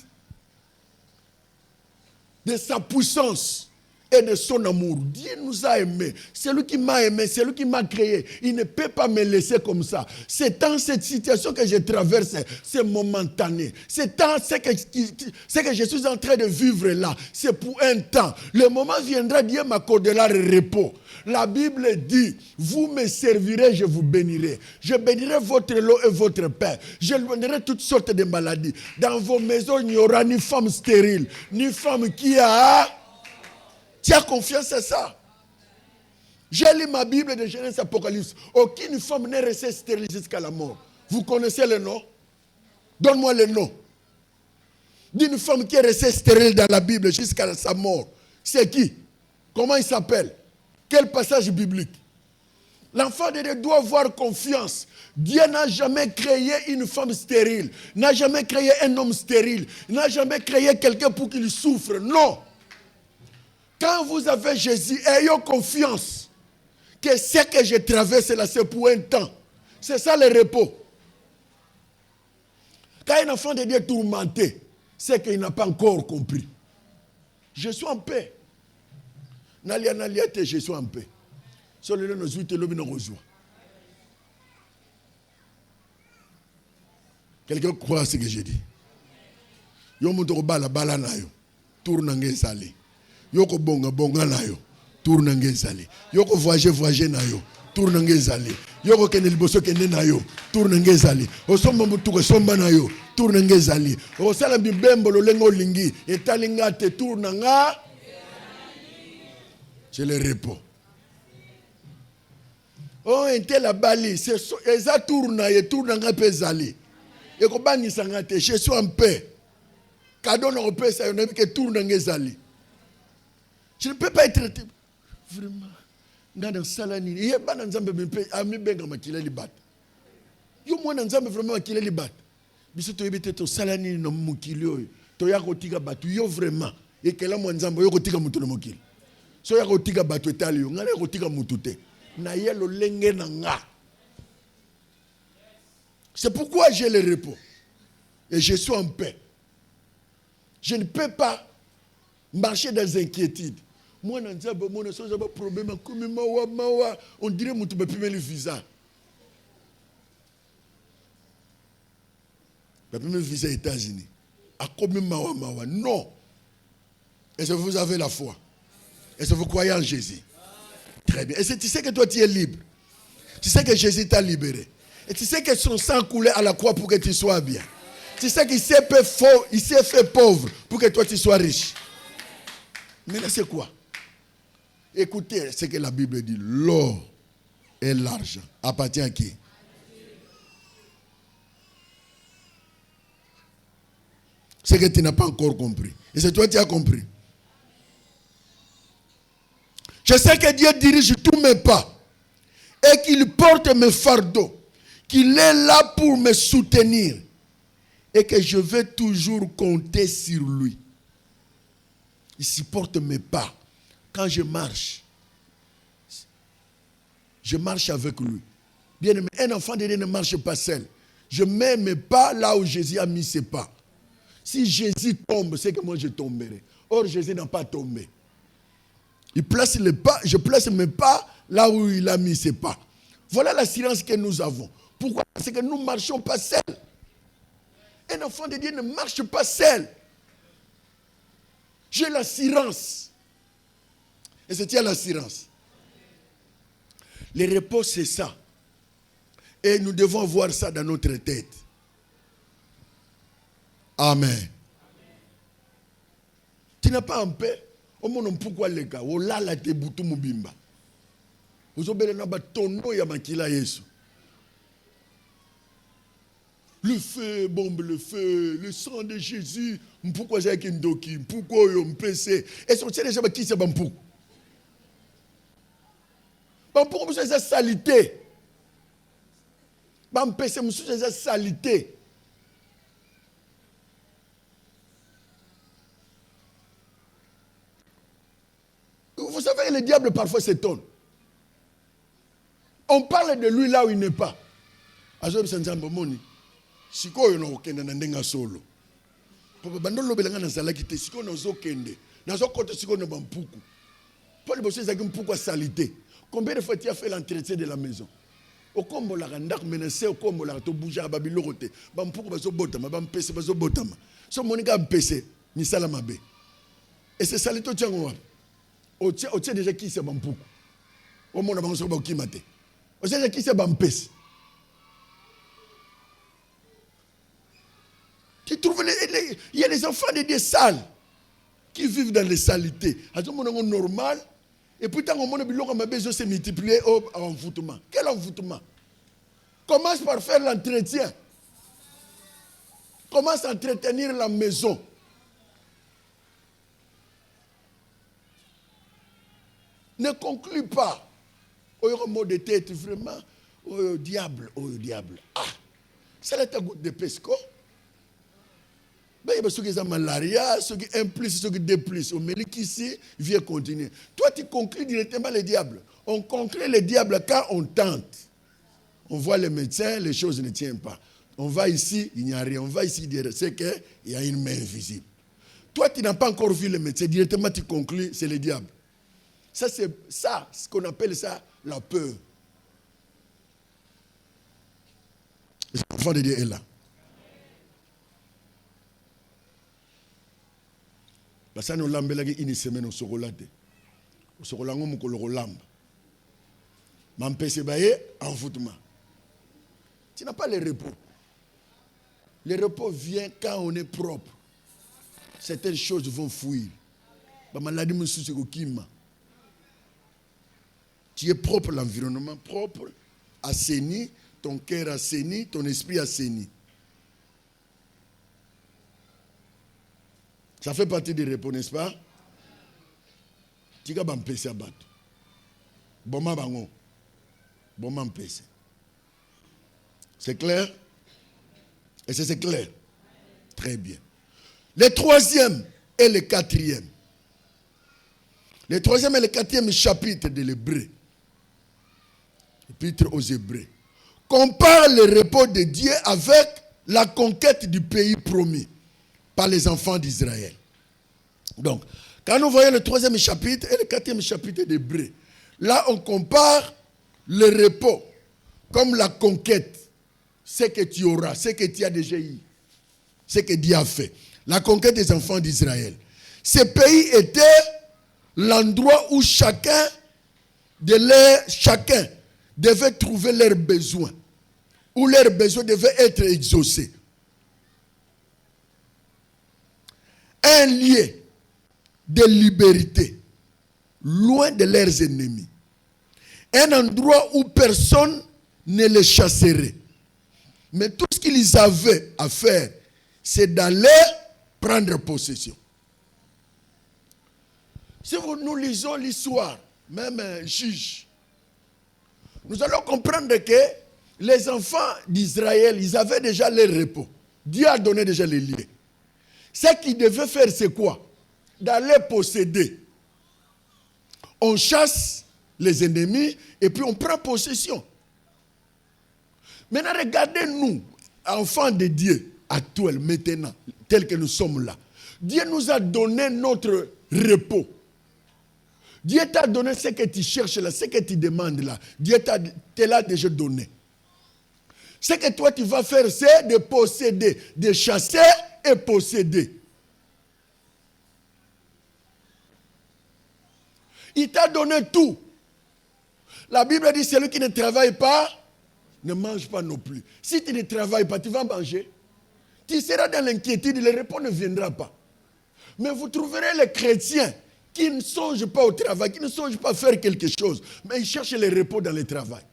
de sa puissance et de son amour. Dieu nous a aimés. C'est lui qui m'a aimé, c'est lui qui m'a créé. Il ne peut pas me laisser comme ça. C'est dans cette situation que je traverse, c'est momentané. C'est dans ce que je suis en train de vivre là. C'est pour un temps. Le moment viendra, Dieu m'accordera le repos. La Bible dit, vous me servirez, je vous bénirai. Je bénirai votre lot et votre pain. Je bénirai toutes sortes de maladies. Dans vos maisons, il n'y aura ni femme stérile, ni femme qui a... Tu as confiance à ça? J'ai lu ma Bible de Genèse Apocalypse. Aucune femme n'est restée stérile jusqu'à la mort. Vous connaissez le nom? Donne-moi le nom d'une femme qui est restée stérile dans la Bible jusqu'à sa mort. C'est qui? Comment il s'appelle? Quel passage biblique? L'enfant de Dieu doit avoir confiance. Dieu n'a jamais créé une femme stérile, n'a jamais créé un homme stérile, n'a jamais créé quelqu'un pour qu'il souffre. Non. Quand vous avez Jésus, ayez confiance que ce que je traverse là, c'est pour un temps. C'est ça le repos. Quand un enfant de Dieu est tourmenté, c'est qu'il n'a pas encore compris. Je suis en paix. Je suis en paix. Quelqu'un croit à ce que j'ai dit? Yoko bonga na yo, tour na ngezali. Yoko voyager na yo, tour na ngezali. Yoko kene liboso kene na yo, tour na ngezali. Osomba mutuko somba na yo, tour na ngezali. Osala bibembo lolengo lingi, etalinga te tour na nga. C'est le repos. Oh, ente la bali, c'est eza tour na ye, tour na nga pezali. Eko bani sangate, je suis en paix. Cadeau na paix ça, on a vu que tour na ngezali. Je ne peux pas être vraiment dans salani. Il y a pas dans Zambé ami benga makila libat. Yo mo na Zambé vraiment makila libat. Biso to yebete to salani no mukili oyo. To ya kotika batu yo vraiment. Et que là mo Nzambe yo kotika mutu no mukili. So ya kotika batu etali yo ngala kotika mutu te. Na yelo lenge na nga. C'est pourquoi j'ai le repos. Et je suis en paix. Je ne peux pas marcher dans inquiétude. Moi, je n'ai pas problème. On dirait que je ne peux pas le visa. Je ne peux pas le visa aux États-Unis. Non. Est-ce que vous avez la foi? Est-ce que vous croyez en Jésus? Très bien. Est-ce que tu sais que toi, tu es libre? Tu sais que Jésus t'a libéré. Et tu sais que son sang coulait à la croix pour que tu sois bien. Tu sais qu'il s'est fait pauvre pour que toi tu sois riche. Mais là c'est quoi? Écoutez ce que la Bible dit. L'or et l'argent appartient à qui? C'est que tu n'as pas encore compris. Et c'est toi qui as compris. Je sais que Dieu dirige tous mes pas et qu'il porte mes fardeaux, qu'il est là pour me soutenir et que je vais toujours compter sur lui. Il supporte mes pas. Quand je marche avec lui. Bien aimé, un enfant de Dieu ne marche pas seul. Je mets mes pas là où Jésus a mis ses pas. Si Jésus tombe, c'est que moi je tomberai. Or, Jésus n'a pas tombé. Il place les pas, je place mes pas là où il a mis ses pas. Voilà l'assurance que nous avons. Pourquoi? C'est que nous ne marchons pas seuls. Un enfant de Dieu ne marche pas seul. J'ai l'assurance. Et c'est à l'assurance. Le repos, c'est ça. Et nous devons voir ça dans notre tête. Amen. Tu n'as pas en paix. Au monde, pourquoi les gars? Oh là là, t'es boutou mubimba. Vous avez un bâtonneau ya makila Yesu. Le feu, bombe le feu, le sang de Jésus. Pourquoi j'ai qu'un doki? Pourquoi yo m'pese? Et sur ces gens qui c'est bampou? Bampou monsieur c'est salité. Bampese monsieur c'est salité. Vous savez, le diable parfois s'étonne. On parle de lui là où il n'est pas. Azob sanzambo moni. Sikoyo no okende na ndenga solo. Papa bandolo belanga na zalaki te sikoyo no zokende. Na zokoto sikoyo no bampuku. Paul bosse zaki mpuku salité. Combien de fois tu as fait l'entretien de la maison? Au combo la ndak menacé au combo la to bouger babilo te. Bampuku bazo botama, bampese bazo botama. So monika mpese ni sala mabe. Et c'est salité tiango wa. O tient déjà qui c'est bampuku. Au monde bango so ba okimate. O tient déjà qui c'est bampese. Tu trouves il y a des enfants de Dieu sales qui vivent dans les saletés. À ce moment normal. Et pourtant, on a besoin de se multiplier au envoûtement. Quel envoûtement? Commence par faire l'entretien. Commence à entretenir la maison. Ne conclue pas. Au mot de tête, vraiment. Oh diable, oh diable. Ah, c'est la goutte de pesco. Ben, ceux qui ont malaria, ceux qui ont 1 plus, ceux qui ont 2 plus. On met ici, vient continuer. Toi, tu conclus directement le diable. On conclut le diable quand on tente. On voit les médecins, les choses ne tiennent pas. On va ici, il n'y a rien. On va ici, c'est qu'il y a une main invisible. Toi, tu n'as pas encore vu le médecin. Directement, tu conclus, c'est le diable. Ça, c'est ça, ce qu'on appelle ça, la peur. L'enfant de Dieu est là. Parce que nous avons une semaine au Sorolate. Au Sorolango, nous avons l'amba. M'empêcher envoûtement. Tu n'as pas le repos. Le repos vient quand on est propre. Certaines choses vont fuir. Tu es propre, l'environnement propre, assaini, ton cœur assaini, ton esprit assaini. Ça fait partie du repos, n'est-ce pas? Tu vas m'empêcher à battre. Bon, m'empêcher. C'est clair? Et c'est clair? Très bien. Le troisième et le quatrième. Le troisième et le quatrième chapitre de l'Hébreu. Épître aux Hébreux. Compare le repos de Dieu avec la conquête du pays promis par les enfants d'Israël. Donc, quand nous voyons le troisième chapitre et le quatrième chapitre d'Hébreux, là on compare le repos comme la conquête, ce que tu auras, ce que tu as déjà eu, ce que Dieu a fait. La conquête des enfants d'Israël. Ce pays était l'endroit où chacun devait trouver leurs besoins, où leurs besoins devaient être exaucés. un lieu de liberté, loin de leurs ennemis. Un endroit où personne ne les chasserait. Mais tout ce qu'ils avaient à faire, c'est d'aller prendre possession. Si nous lisons l'histoire, même Juge, nous allons comprendre que les enfants d'Israël, ils avaient déjà leur repos. Dieu a donné déjà les lieux. Ce qu'ils devaient faire, c'est quoi? D'aller posséder. On chasse les ennemis et puis on prend possession. Maintenant, regardez-nous, enfants de Dieu, actuels, maintenant, tels que nous sommes là. Dieu nous a donné notre repos. Dieu t'a donné ce que tu cherches là, ce que tu demandes là. Dieu te l'a déjà donné. Ce que toi tu vas faire, c'est de posséder, de chasser et posséder. Il t'a donné tout. La Bible dit, celui qui ne travaille pas, ne mange pas non plus. Si tu ne travailles pas, tu vas manger. Tu seras dans l'inquiétude, le repos ne viendra pas. Mais vous trouverez les chrétiens qui ne songent pas au travail, qui ne songent pas à faire quelque chose, mais ils cherchent le repos dans le travail.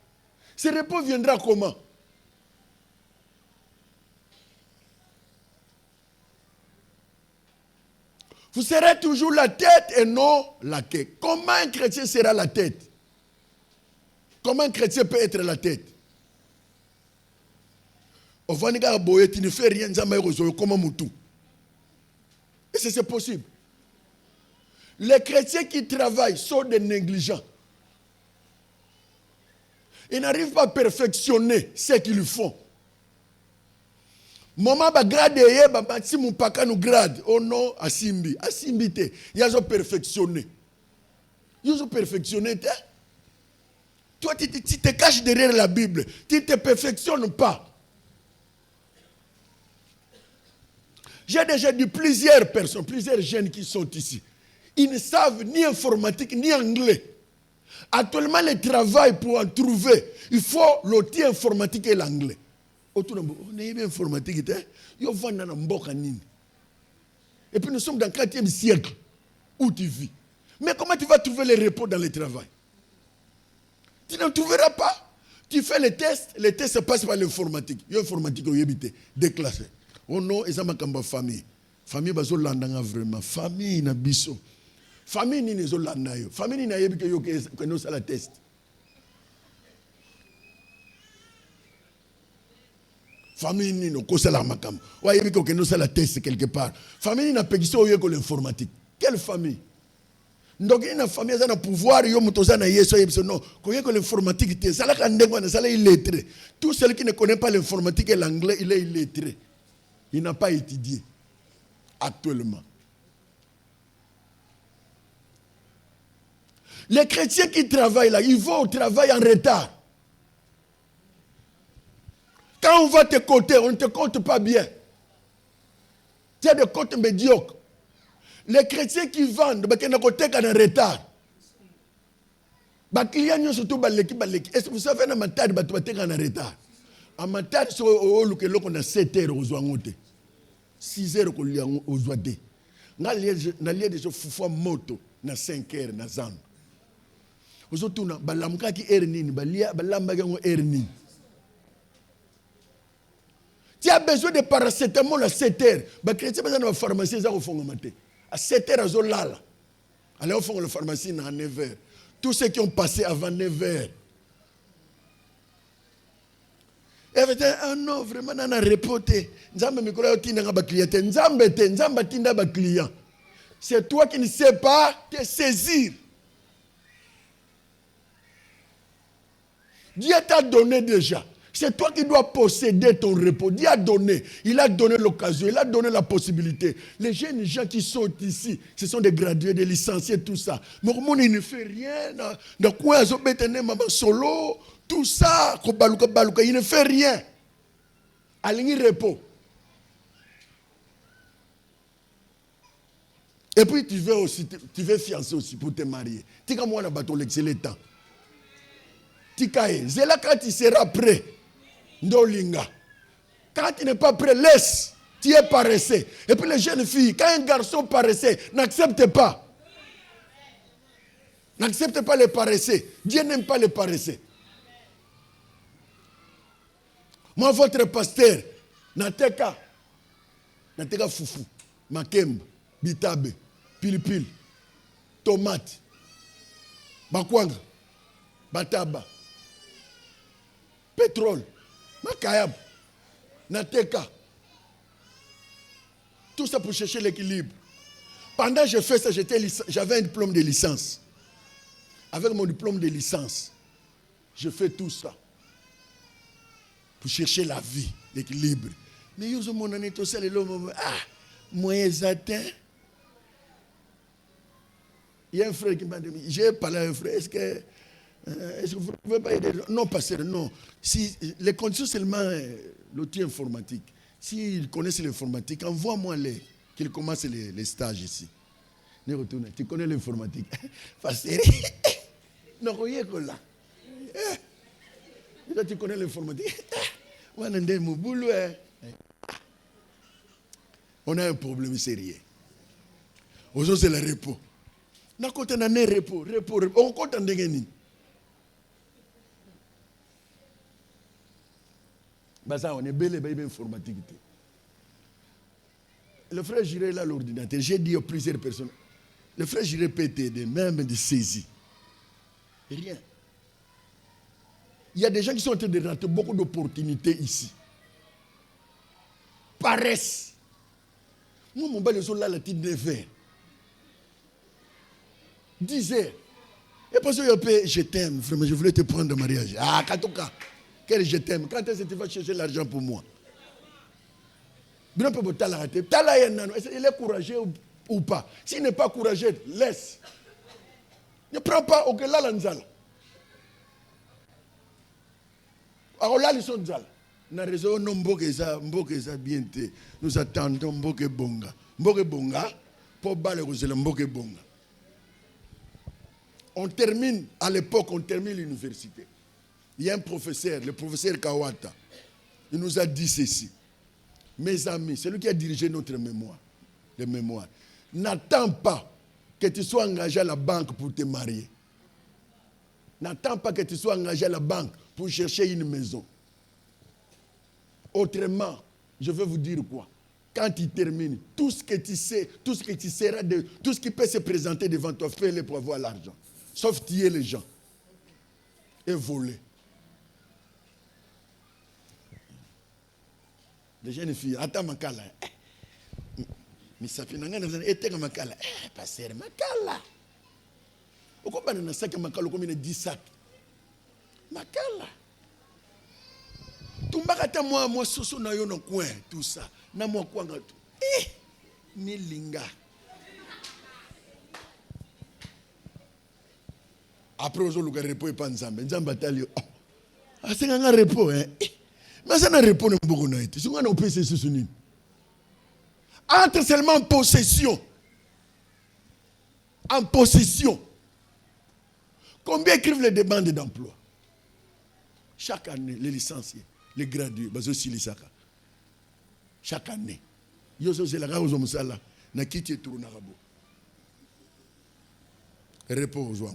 Ce repos viendra comment? Vous serez toujours la tête et non la queue. Comment un chrétien sera la tête? Comment un chrétien peut être la tête? Tu ne fais rien, et c'est possible. Les chrétiens qui travaillent sont des négligents. Ils n'arrivent pas à perfectionner ce qu'ils font. Maman ba grade ye ba bati mupaka nous grade. Oh non, asimbi te. Ils ont perfectionné. Ils ont perfectionné. Toi, tu te caches derrière la Bible. Tu ne te perfectionnes pas. J'ai déjà dit plusieurs personnes, plusieurs jeunes qui sont ici. Ils ne savent ni informatique ni anglais. Actuellement, le travail pour en trouver, il faut l'outil informatique et l'anglais. On est bien informatique. Et puis nous sommes dans le 4e siècle où tu vis. Mais comment tu vas trouver le repos dans le travail? Tu n'en trouveras pas. Tu fais les tests passent par l'informatique. L'informatique, est déclassé. Oh non, et ça m'a comme famille. Famille, bazo landanga vraiment. Famille, na biso. Famille, ni nezo landa yo. Famille, ni na yebi que nous ça la test. Famille, ni no kosa la makam. Wa yebi que nous ça la test quelque part. Famille, na pegiso yo ko l'informatique. Quelle famille? Donc il y a une famille qui a pouvoir, il y a non, que l'informatique, ça est illettré. Tout celui qui ne connaît pas l'informatique et l'anglais, il est illettré. Il n'a pas étudié actuellement. Les chrétiens qui travaillent là, ils vont au travail en retard. Quand on va te compter, on ne te compte pas bien. Tu as des comptes médiocres. Les chrétiens qui vendent, ils sont en retard. Les clients sont surtout baleki. Est-ce que vous savez, dans matad, ils sont en retard. En matad, on a 7 heures aux oies. 6 heures aux oies. On a des gens moto, na 5 heures, na zan. Vous avez tout, balamka qui est nini, balamba qui est nini. Tu as besoin de paracétamol à 7 heures. Les chrétiens sont dans la pharmacie, ils ont fait à 7 heures, ils ont là. Allez, au fond, la pharmacie, à 9 heures. Tous ceux qui ont passé avant 9 heures. Et vous dites, ah non, vraiment, on a reporté. C'est toi qui ne sais pas te saisir. Dieu t'a donné déjà. C'est toi qui dois posséder ton repos. Dieu a donné. Il a donné l'occasion. Il a donné la possibilité. Les jeunes gens qui sont ici, ce sont des gradués, des licenciés, tout ça. Mais comment il ne fait rien? Dans quoi ils ont bétené maman solo? Tout ça. Il ne fait rien. Aligné repos. Et puis tu veux fiancer aussi pour te marier. Tu as moi là-bas l'excellent temps. Tikae. C'est là quand tu seras prêt. Ndolinga. Quand tu n'es pas prêt, laisse. Tu es paresseux. Et puis les jeunes filles, quand un garçon paresseux, n'accepte pas. N'accepte pas les paresseux. Dieu n'aime pas les paresseux. Moi, votre pasteur, Nateka Foufou, Makemba, Bitabe, Pilipil, Tomate, Bakwanga, Bataba, Pétrole, Makayab, Nateka. Tout ça pour chercher l'équilibre. Pendant que je fais ça, j'avais un diplôme de licence. Avec mon diplôme de licence, je fais tout ça. Pour chercher la vie, l'équilibre. Mais yo mon année tout ça, moyens atteints. Il y a un frère qui m'a dit, j'ai parlé à un frère, est-ce que vous ne pouvez pas aider? Non, pasteur, non. Si, les conditions seulement l'outil informatique. S'ils connaissent l'informatique, envoie-moi qu'ils commencent les stages ici. Tu connais l'informatique. Pasteur, non, rien que là. Tu connais l'informatique. On a un problème sérieux. Aujourd'hui, c'est le repos. On a un repos. On compte en dégaine. On est bel et bien informatique. Le frère Jiré là l'ordinateur. J'ai dit à plusieurs personnes. Le frère Jiré peut t'aider, même de saisir. Rien. Il y a des gens qui sont en train de rater beaucoup d'opportunités ici. Paresse. Moi, mon bel, ils sont là, la petite 9 heures. 10 heures. Et parce que je t'aime, vraiment, je voulais te prendre en mariage. Ah, Katoka, quel je t'aime. Quand est-ce que tu vas chercher l'argent pour moi? Il est courageux ou pas? S'il n'est pas courageux, laisse. Ne prends pas au là l'anzala. Alors là, ils sont là. Nous avons raison, Mboke bien. Nous attendons Mboke Bonga. Mboke Bonga, pour baler Mboke Bonga. On termine, à l'époque, on termine l'université. Il y a un professeur, le professeur Kawata. Il nous a dit ceci. Mes amis, c'est lui qui a dirigé notre mémoire. Le mémoire. N'attends pas que tu sois engagé à la banque pour te marier. N'attends pas que tu sois engagé à la banque pour chercher une maison. Autrement, je vais vous dire quoi? Quand tu termines, tout ce que tu sais, tout ce que tu seras, tout ce qui peut se présenter devant toi, fais-le pour avoir l'argent. Sauf tuer les gens et voler. Les jeunes filles, attends Makala. Mais ça fait un Makala. Passer Makala. Pourquoi on a 5 Makala comme 10 sacs? Makala. Tout le monde, moi, soso na yo no coin, tout ça. Na moi quoi tout. Ni linga. Après, on a repos et pas Nzambe. Nzambe bataille. Ah, c'est un repos, hein. Mais ça n'a repos pas beaucoup. C'est un peu ce souvenir. Entre seulement en possession. En possession. Combien écrivent les demandes d'emploi? Chaque année, les licenciés, les gradués, chaque année. Repos aux joies.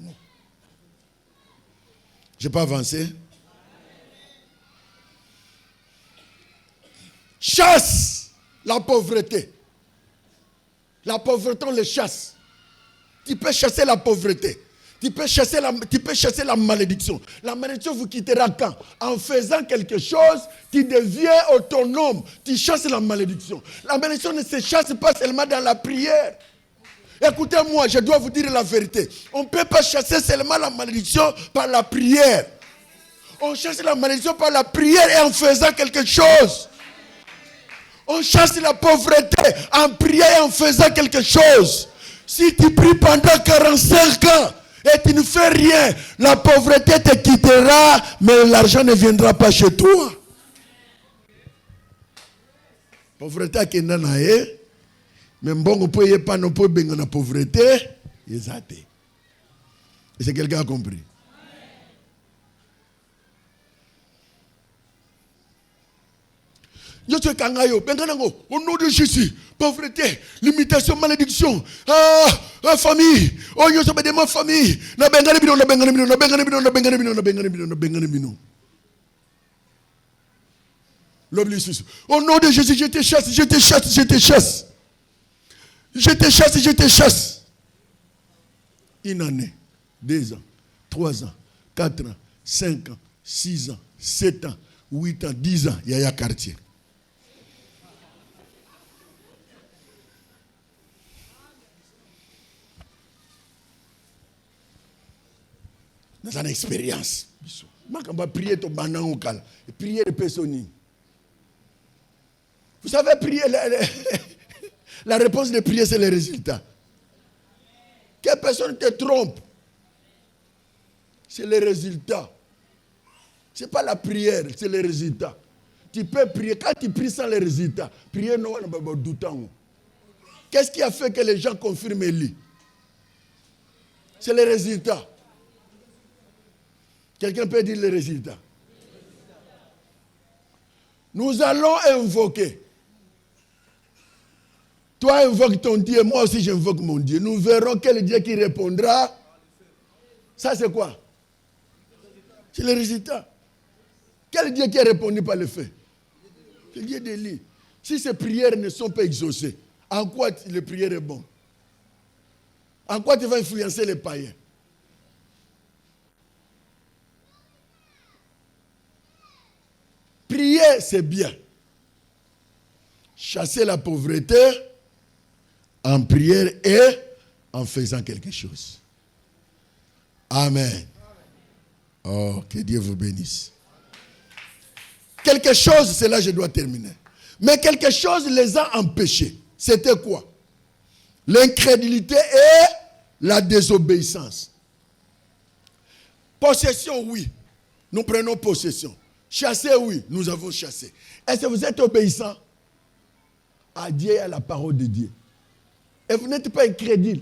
Je n'ai pas avancé. Chasse la pauvreté. La pauvreté, on les chasse. Tu peux chasser la pauvreté. Tu peux chasser la malédiction. La malédiction vous quittera quand? En faisant quelque chose, tu deviens autonome. Tu chasses la malédiction. La malédiction ne se chasse pas seulement dans la prière. Écoutez-moi, je dois vous dire la vérité. On ne peut pas chasser seulement la malédiction par la prière. On chasse la malédiction par la prière et en faisant quelque chose. On chasse la pauvreté en priant et en faisant quelque chose. Si tu pries pendant 45 ans et tu ne fais rien, la pauvreté te quittera, mais l'argent ne viendra pas chez toi. Pauvreté qui est là, mais bon, on peut pas non plus benga la pauvreté, exact. Est-ce que quelqu'un a compris? Yo Au nom de Jésus, pauvreté, limitation, malédiction, famille, ma famille. Au nom de Jésus, je te chasse, je te chasse, je te chasse. Je te chasse, je te chasse. Une année, 2 ans, 3 ans, 4 ans, 5 ans, 6 ans, 7 ans, 8 ans, 10 ans, Yaya Cartier. Dans une expérience. On va prier ton banan au cal. Prier les personnes. Vous savez, prier, la réponse de prier, c'est le résultat. Que personne te trompe. C'est le résultat. Ce n'est pas la prière, c'est le résultat. Tu peux prier. Quand tu pries sans le résultat, prier non, on va douter. Qu'est-ce qui a fait que les gens confirment Élie? C'est le résultat. Quelqu'un peut dire le résultat. Nous allons invoquer. Toi invoque ton Dieu, moi aussi j'invoque mon Dieu. Nous verrons quel Dieu qui répondra. Ça c'est quoi? C'est le résultat. Quel Dieu qui a répondu par le fait? Le Dieu d'Élie. Si ces prières ne sont pas exaucées, en quoi les prières est bon? En quoi tu vas influencer les païens? Prier, c'est bien. Chasser la pauvreté en prière et en faisant quelque chose. Amen. Oh, que Dieu vous bénisse. Quelque chose, c'est là que je dois terminer. Mais quelque chose les a empêchés. C'était quoi? L'incrédulité et la désobéissance. Possession, oui. Nous prenons possession. Chasser, oui. Nous avons chassé. Est-ce que vous êtes obéissant à Dieu et à la parole de Dieu? Et vous n'êtes pas incrédule.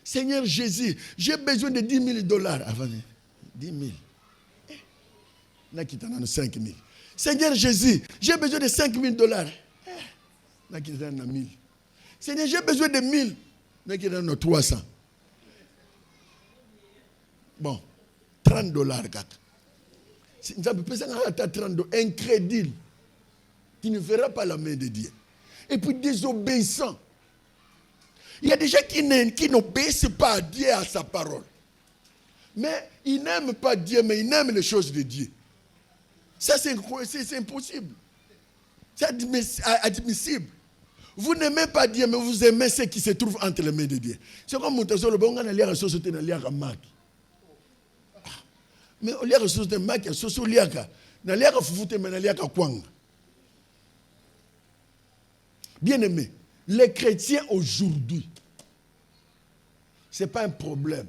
Seigneur Jésus, j'ai besoin de $10,000. 10 000. N'a 5 000. Seigneur Jésus, j'ai besoin de $5,000. N'a 1000. Seigneur, j'ai besoin de 1000. N'a 300. Bon, $30. Incrédule. Tu ne verras pas la main de Dieu. Et puis désobéissant. Il y a des gens qui n'obéissent pas à Dieu et à sa parole. Mais ils n'aiment pas Dieu, mais ils aiment les choses de Dieu. Ça, c'est impossible. C'est admissible. Vous n'aimez pas Dieu, mais vous aimez ce qui se trouve entre les mains de Dieu. C'est comme Moutazo, le bon gars, il y a une société, il y a un mac. Mais il y a une société, il y a une société, il y a un foufouté, mais il y a un kwang. Bien-aimés, les chrétiens aujourd'hui, ce n'est pas un problème.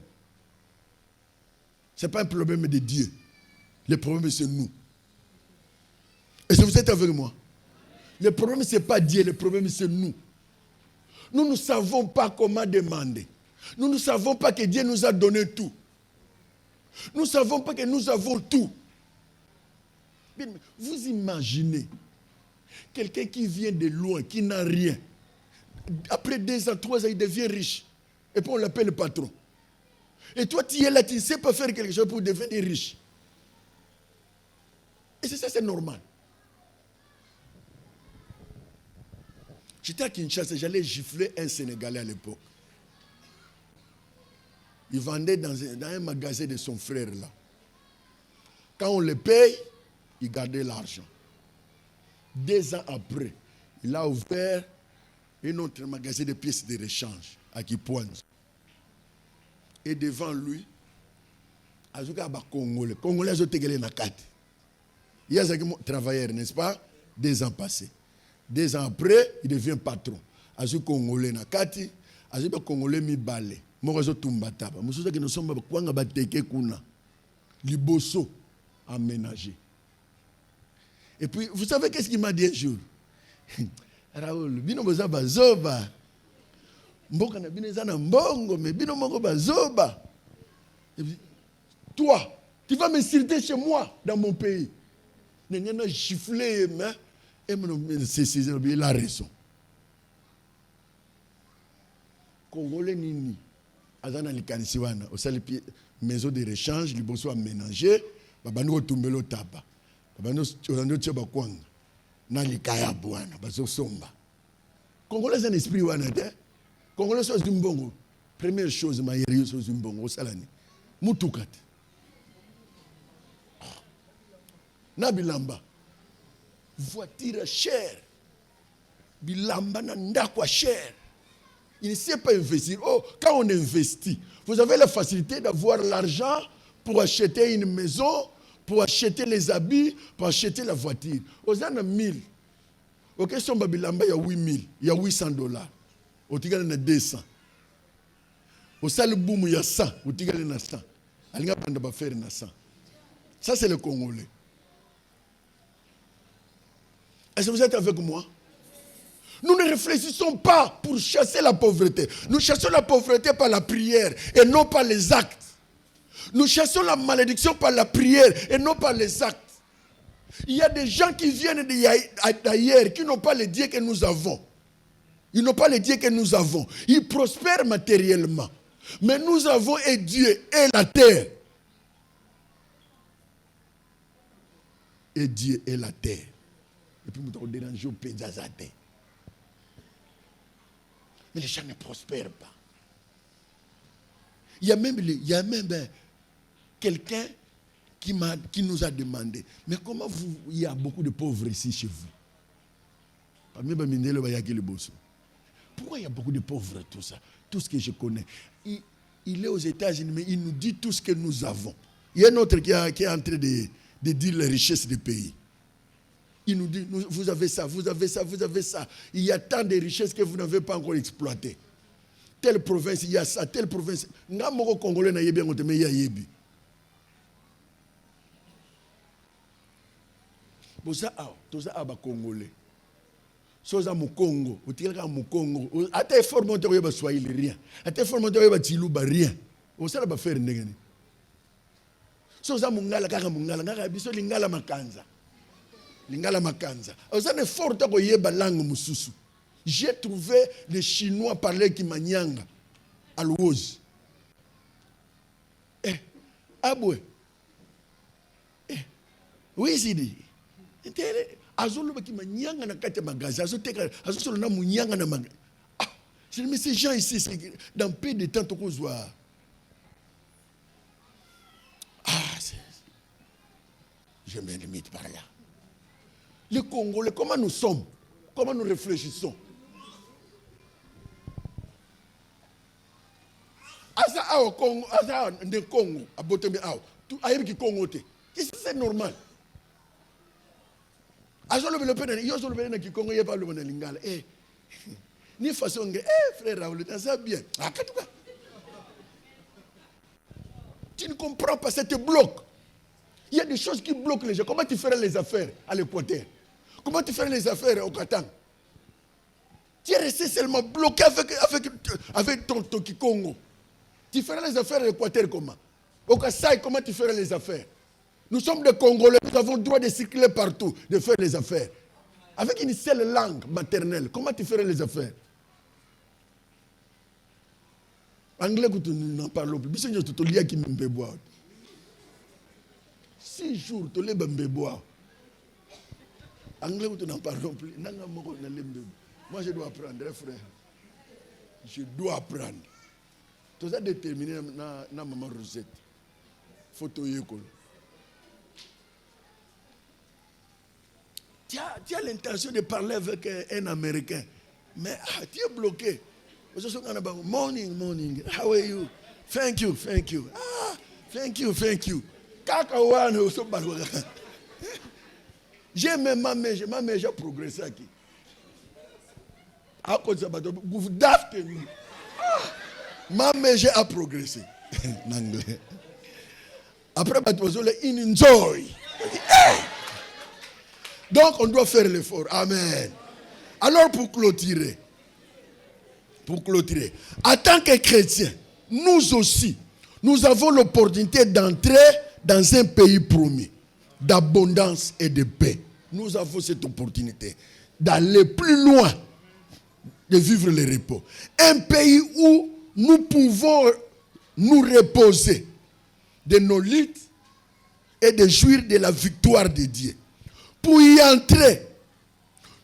Ce n'est pas un problème de Dieu. Le problème, c'est nous. Est-ce que vous êtes avec moi? Le problème, ce n'est pas Dieu, le problème, c'est nous. Nous ne savons pas comment demander. Nous ne savons pas que Dieu nous a donné tout. Nous ne savons pas que nous avons tout. Vous imaginez quelqu'un qui vient de loin, qui n'a rien. Après 2 ans, 3 ans, il devient riche. Et puis on l'appelle le patron. Et toi, tu es là, tu ne sais pas faire quelque chose pour devenir riche. Et c'est ça, c'est normal. J'étais à Kinshasa, j'allais gifler un Sénégalais à l'époque. Il vendait dans un magasin de son frère là. Quand on le paye, il gardait l'argent. 2 ans après, il a ouvert un autre magasin de pièces de rechange à Kipoanzi. Et devant lui, il y a des Congolais. Les Congolais ont été na carte. Il y a des travailleurs, n'est-ce pas? 2 ans passés. 2 ans après, il devient patron. Il y a des Congolais na carte. Il y a des Congolais mi balé. Moi, je suis tumbataba. Nous sommes que nous sommes kwanga bateke kuna. Liboso aménagé. Et puis, vous savez qu'est-ce qu'il m'a dit un jour? Raoul, bino boza bazoba. Mboka na bino zana mbongo, mais bino moko bazoba. Et puis, toi, Tu vas m'insulter chez moi, dans mon pays. Il a giflé, et il a raison. Congolais nini, azana likanisiwana, osali maison de rechange, liboso a ménager, babano otumbelo taba. Babano ozando tsheba kwanga. Na likaya bwana, bazo somba. Congolais un esprit wana te. Congolais so zimbongo. Première chose ma yeri so zimbongo osalani. Mutukat. Na bilamba. Voiture chère. Bilamba na ndakwa cher. Il ne sait pas investir. Oh, quand on investit, vous avez la facilité d'avoir l'argent pour acheter une maison, pour acheter les habits, pour acheter la voiture. Aux années 1000, ok, si on a bilamba, il y a 8000, il y a $800. Au Tigal, il y a 200. Au Salboum, il y a 100. Au Tigal, il y a 100. Il y a 100. Ça, c'est le Congolais. Est-ce que vous êtes avec moi? Nous ne réfléchissons pas pour chasser la pauvreté. Nous chassons la pauvreté par la prière et non par les actes. Nous chassons la malédiction par la prière et non par les actes. Il y a des gens qui viennent d'ailleurs, qui n'ont pas le Dieu que nous avons. Ils n'ont pas le Dieu que nous avons. Ils prospèrent matériellement. Mais nous avons un Dieu et la terre. Et Dieu et la terre. Et puis nous avons dérangé au pays d'Azate. Mais les gens ne prospèrent pas. Il y a même quelqu'un qui nous a demandé, mais comment il y a beaucoup de pauvres ici chez vous? Pourquoi il y a beaucoup de pauvres, tout ça? Tout ce que je connais. Il est aux États-Unis, mais il nous dit tout ce que nous avons. Il y a un autre qui est en train de dire les richesses du pays. Il nous dit, vous avez ça, vous avez ça, vous avez ça. Il y a tant de richesses que vous n'avez pas encore exploitées. Telle province, il y a ça, telle province. Nga moko Congolais na yebi ngote me ya yebi. Bosa toza aba Congolais. Soza mu Congo, otikala mu Congo. Ata effort monte ko yeba Swahili rien. Ata effort monte ko yeba Chiluba rien. Osala ba faire ndengeni. Soza mungala kaka mungala ngaka biso lingala makanza. Lingala makanza. Osana effort to ko yeba langue mususu. J'ai trouvé les Chinois parler Kimanyanga à l'Ouoz. Aboué. Oui, c'est dit. Azolo Kimanyanga na kate magasin. Azolo na munyanga na magasin. Je dis, mais ces gens ici, dans peu de temps, qu'on soit. Je me limite par là. Les Congolais, comment nous sommes? Comment nous réfléchissons? Asa au Congo, asa de Congo, à Botembe ao. Tout ailleurs qui Congo te. C'est normal. Asa le pena, yo le pena qui Congo y a pas le monde lingala. Ni façon frère Raoul, ça bien. Tu ne comprends pas, ça te bloque. Il y a des choses qui bloquent les gens. Comment tu ferais les affaires à l'Équateur? Comment tu ferais les affaires au Qatar? Tu es resté seulement bloqué avec ton Congo. Tu ferais les affaires à l'Équateur comment? Au Kassai, comment tu ferais les affaires? Nous sommes des Congolais, nous avons le droit de circuler partout, de faire les affaires. Avec une seule langue maternelle, comment tu ferais les affaires? Anglais, tu n'en parles plus. Bisogna tu lia qui me boire. 6 jours, tu les boire. Anglais, tu n'en parles plus. Moi, je dois apprendre, frère. Je dois apprendre. Tout ça déterminé dans maman Rosette. Photo yécole. Tu as l'intention de parler avec un Américain, mais tu es bloqué. Morning. How are you? Thank you. Thank you. J'ai ma mère, j'ai progressé aquí. Good afternoon. Ma mère, j'ai progressé. En anglais. Après, il enjoy. Donc, on doit faire l'effort. Amen. Alors, pour clôturer, en tant que chrétiens, nous aussi, nous avons l'opportunité d'entrer dans un pays promis, d'abondance et de paix. Nous avons cette opportunité d'aller plus loin, de vivre le repos. Un pays où nous pouvons nous reposer de nos luttes et de jouir de la victoire de Dieu. Pour y entrer,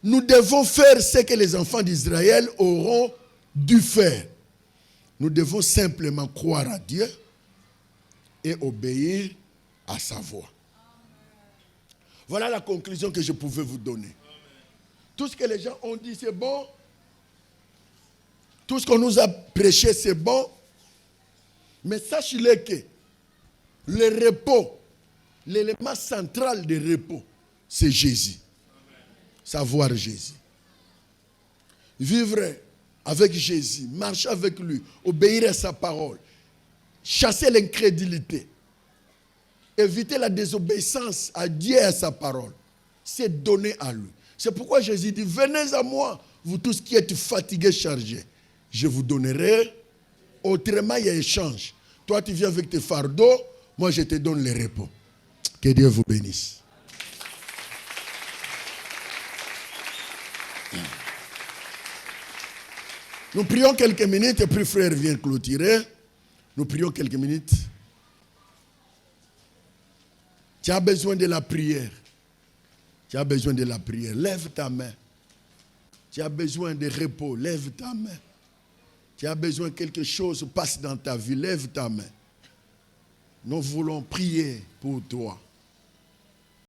nous devons faire ce que les enfants d'Israël auront dû faire. Nous devons simplement croire à Dieu et obéir à sa voix. Voilà la conclusion que je pouvais vous donner. Tout ce que les gens ont dit, c'est bon. Tout ce qu'on nous a prêché, c'est bon. Mais sachez-le que le repos, l'élément central du repos, c'est Jésus. Savoir Jésus. Vivre avec Jésus, marcher avec lui, obéir à sa parole, chasser l'incrédulité, éviter la désobéissance à Dieu et à sa parole, c'est donner à lui. C'est pourquoi Jésus dit, venez à moi, vous tous qui êtes fatigués, chargés. Je vous donnerai. Autrement, il y a échange. Toi, tu viens avec tes fardeaux, moi, je te donne le repos. Que Dieu vous bénisse. Nous prions quelques minutes et puis frère vient clôturer. Nous prions quelques minutes. Tu as besoin de la prière. Tu as besoin de la prière. Lève ta main. Tu as besoin de repos. Lève ta main. Tu as besoin que quelque chose passe dans ta vie. Lève ta main. Nous voulons prier pour toi.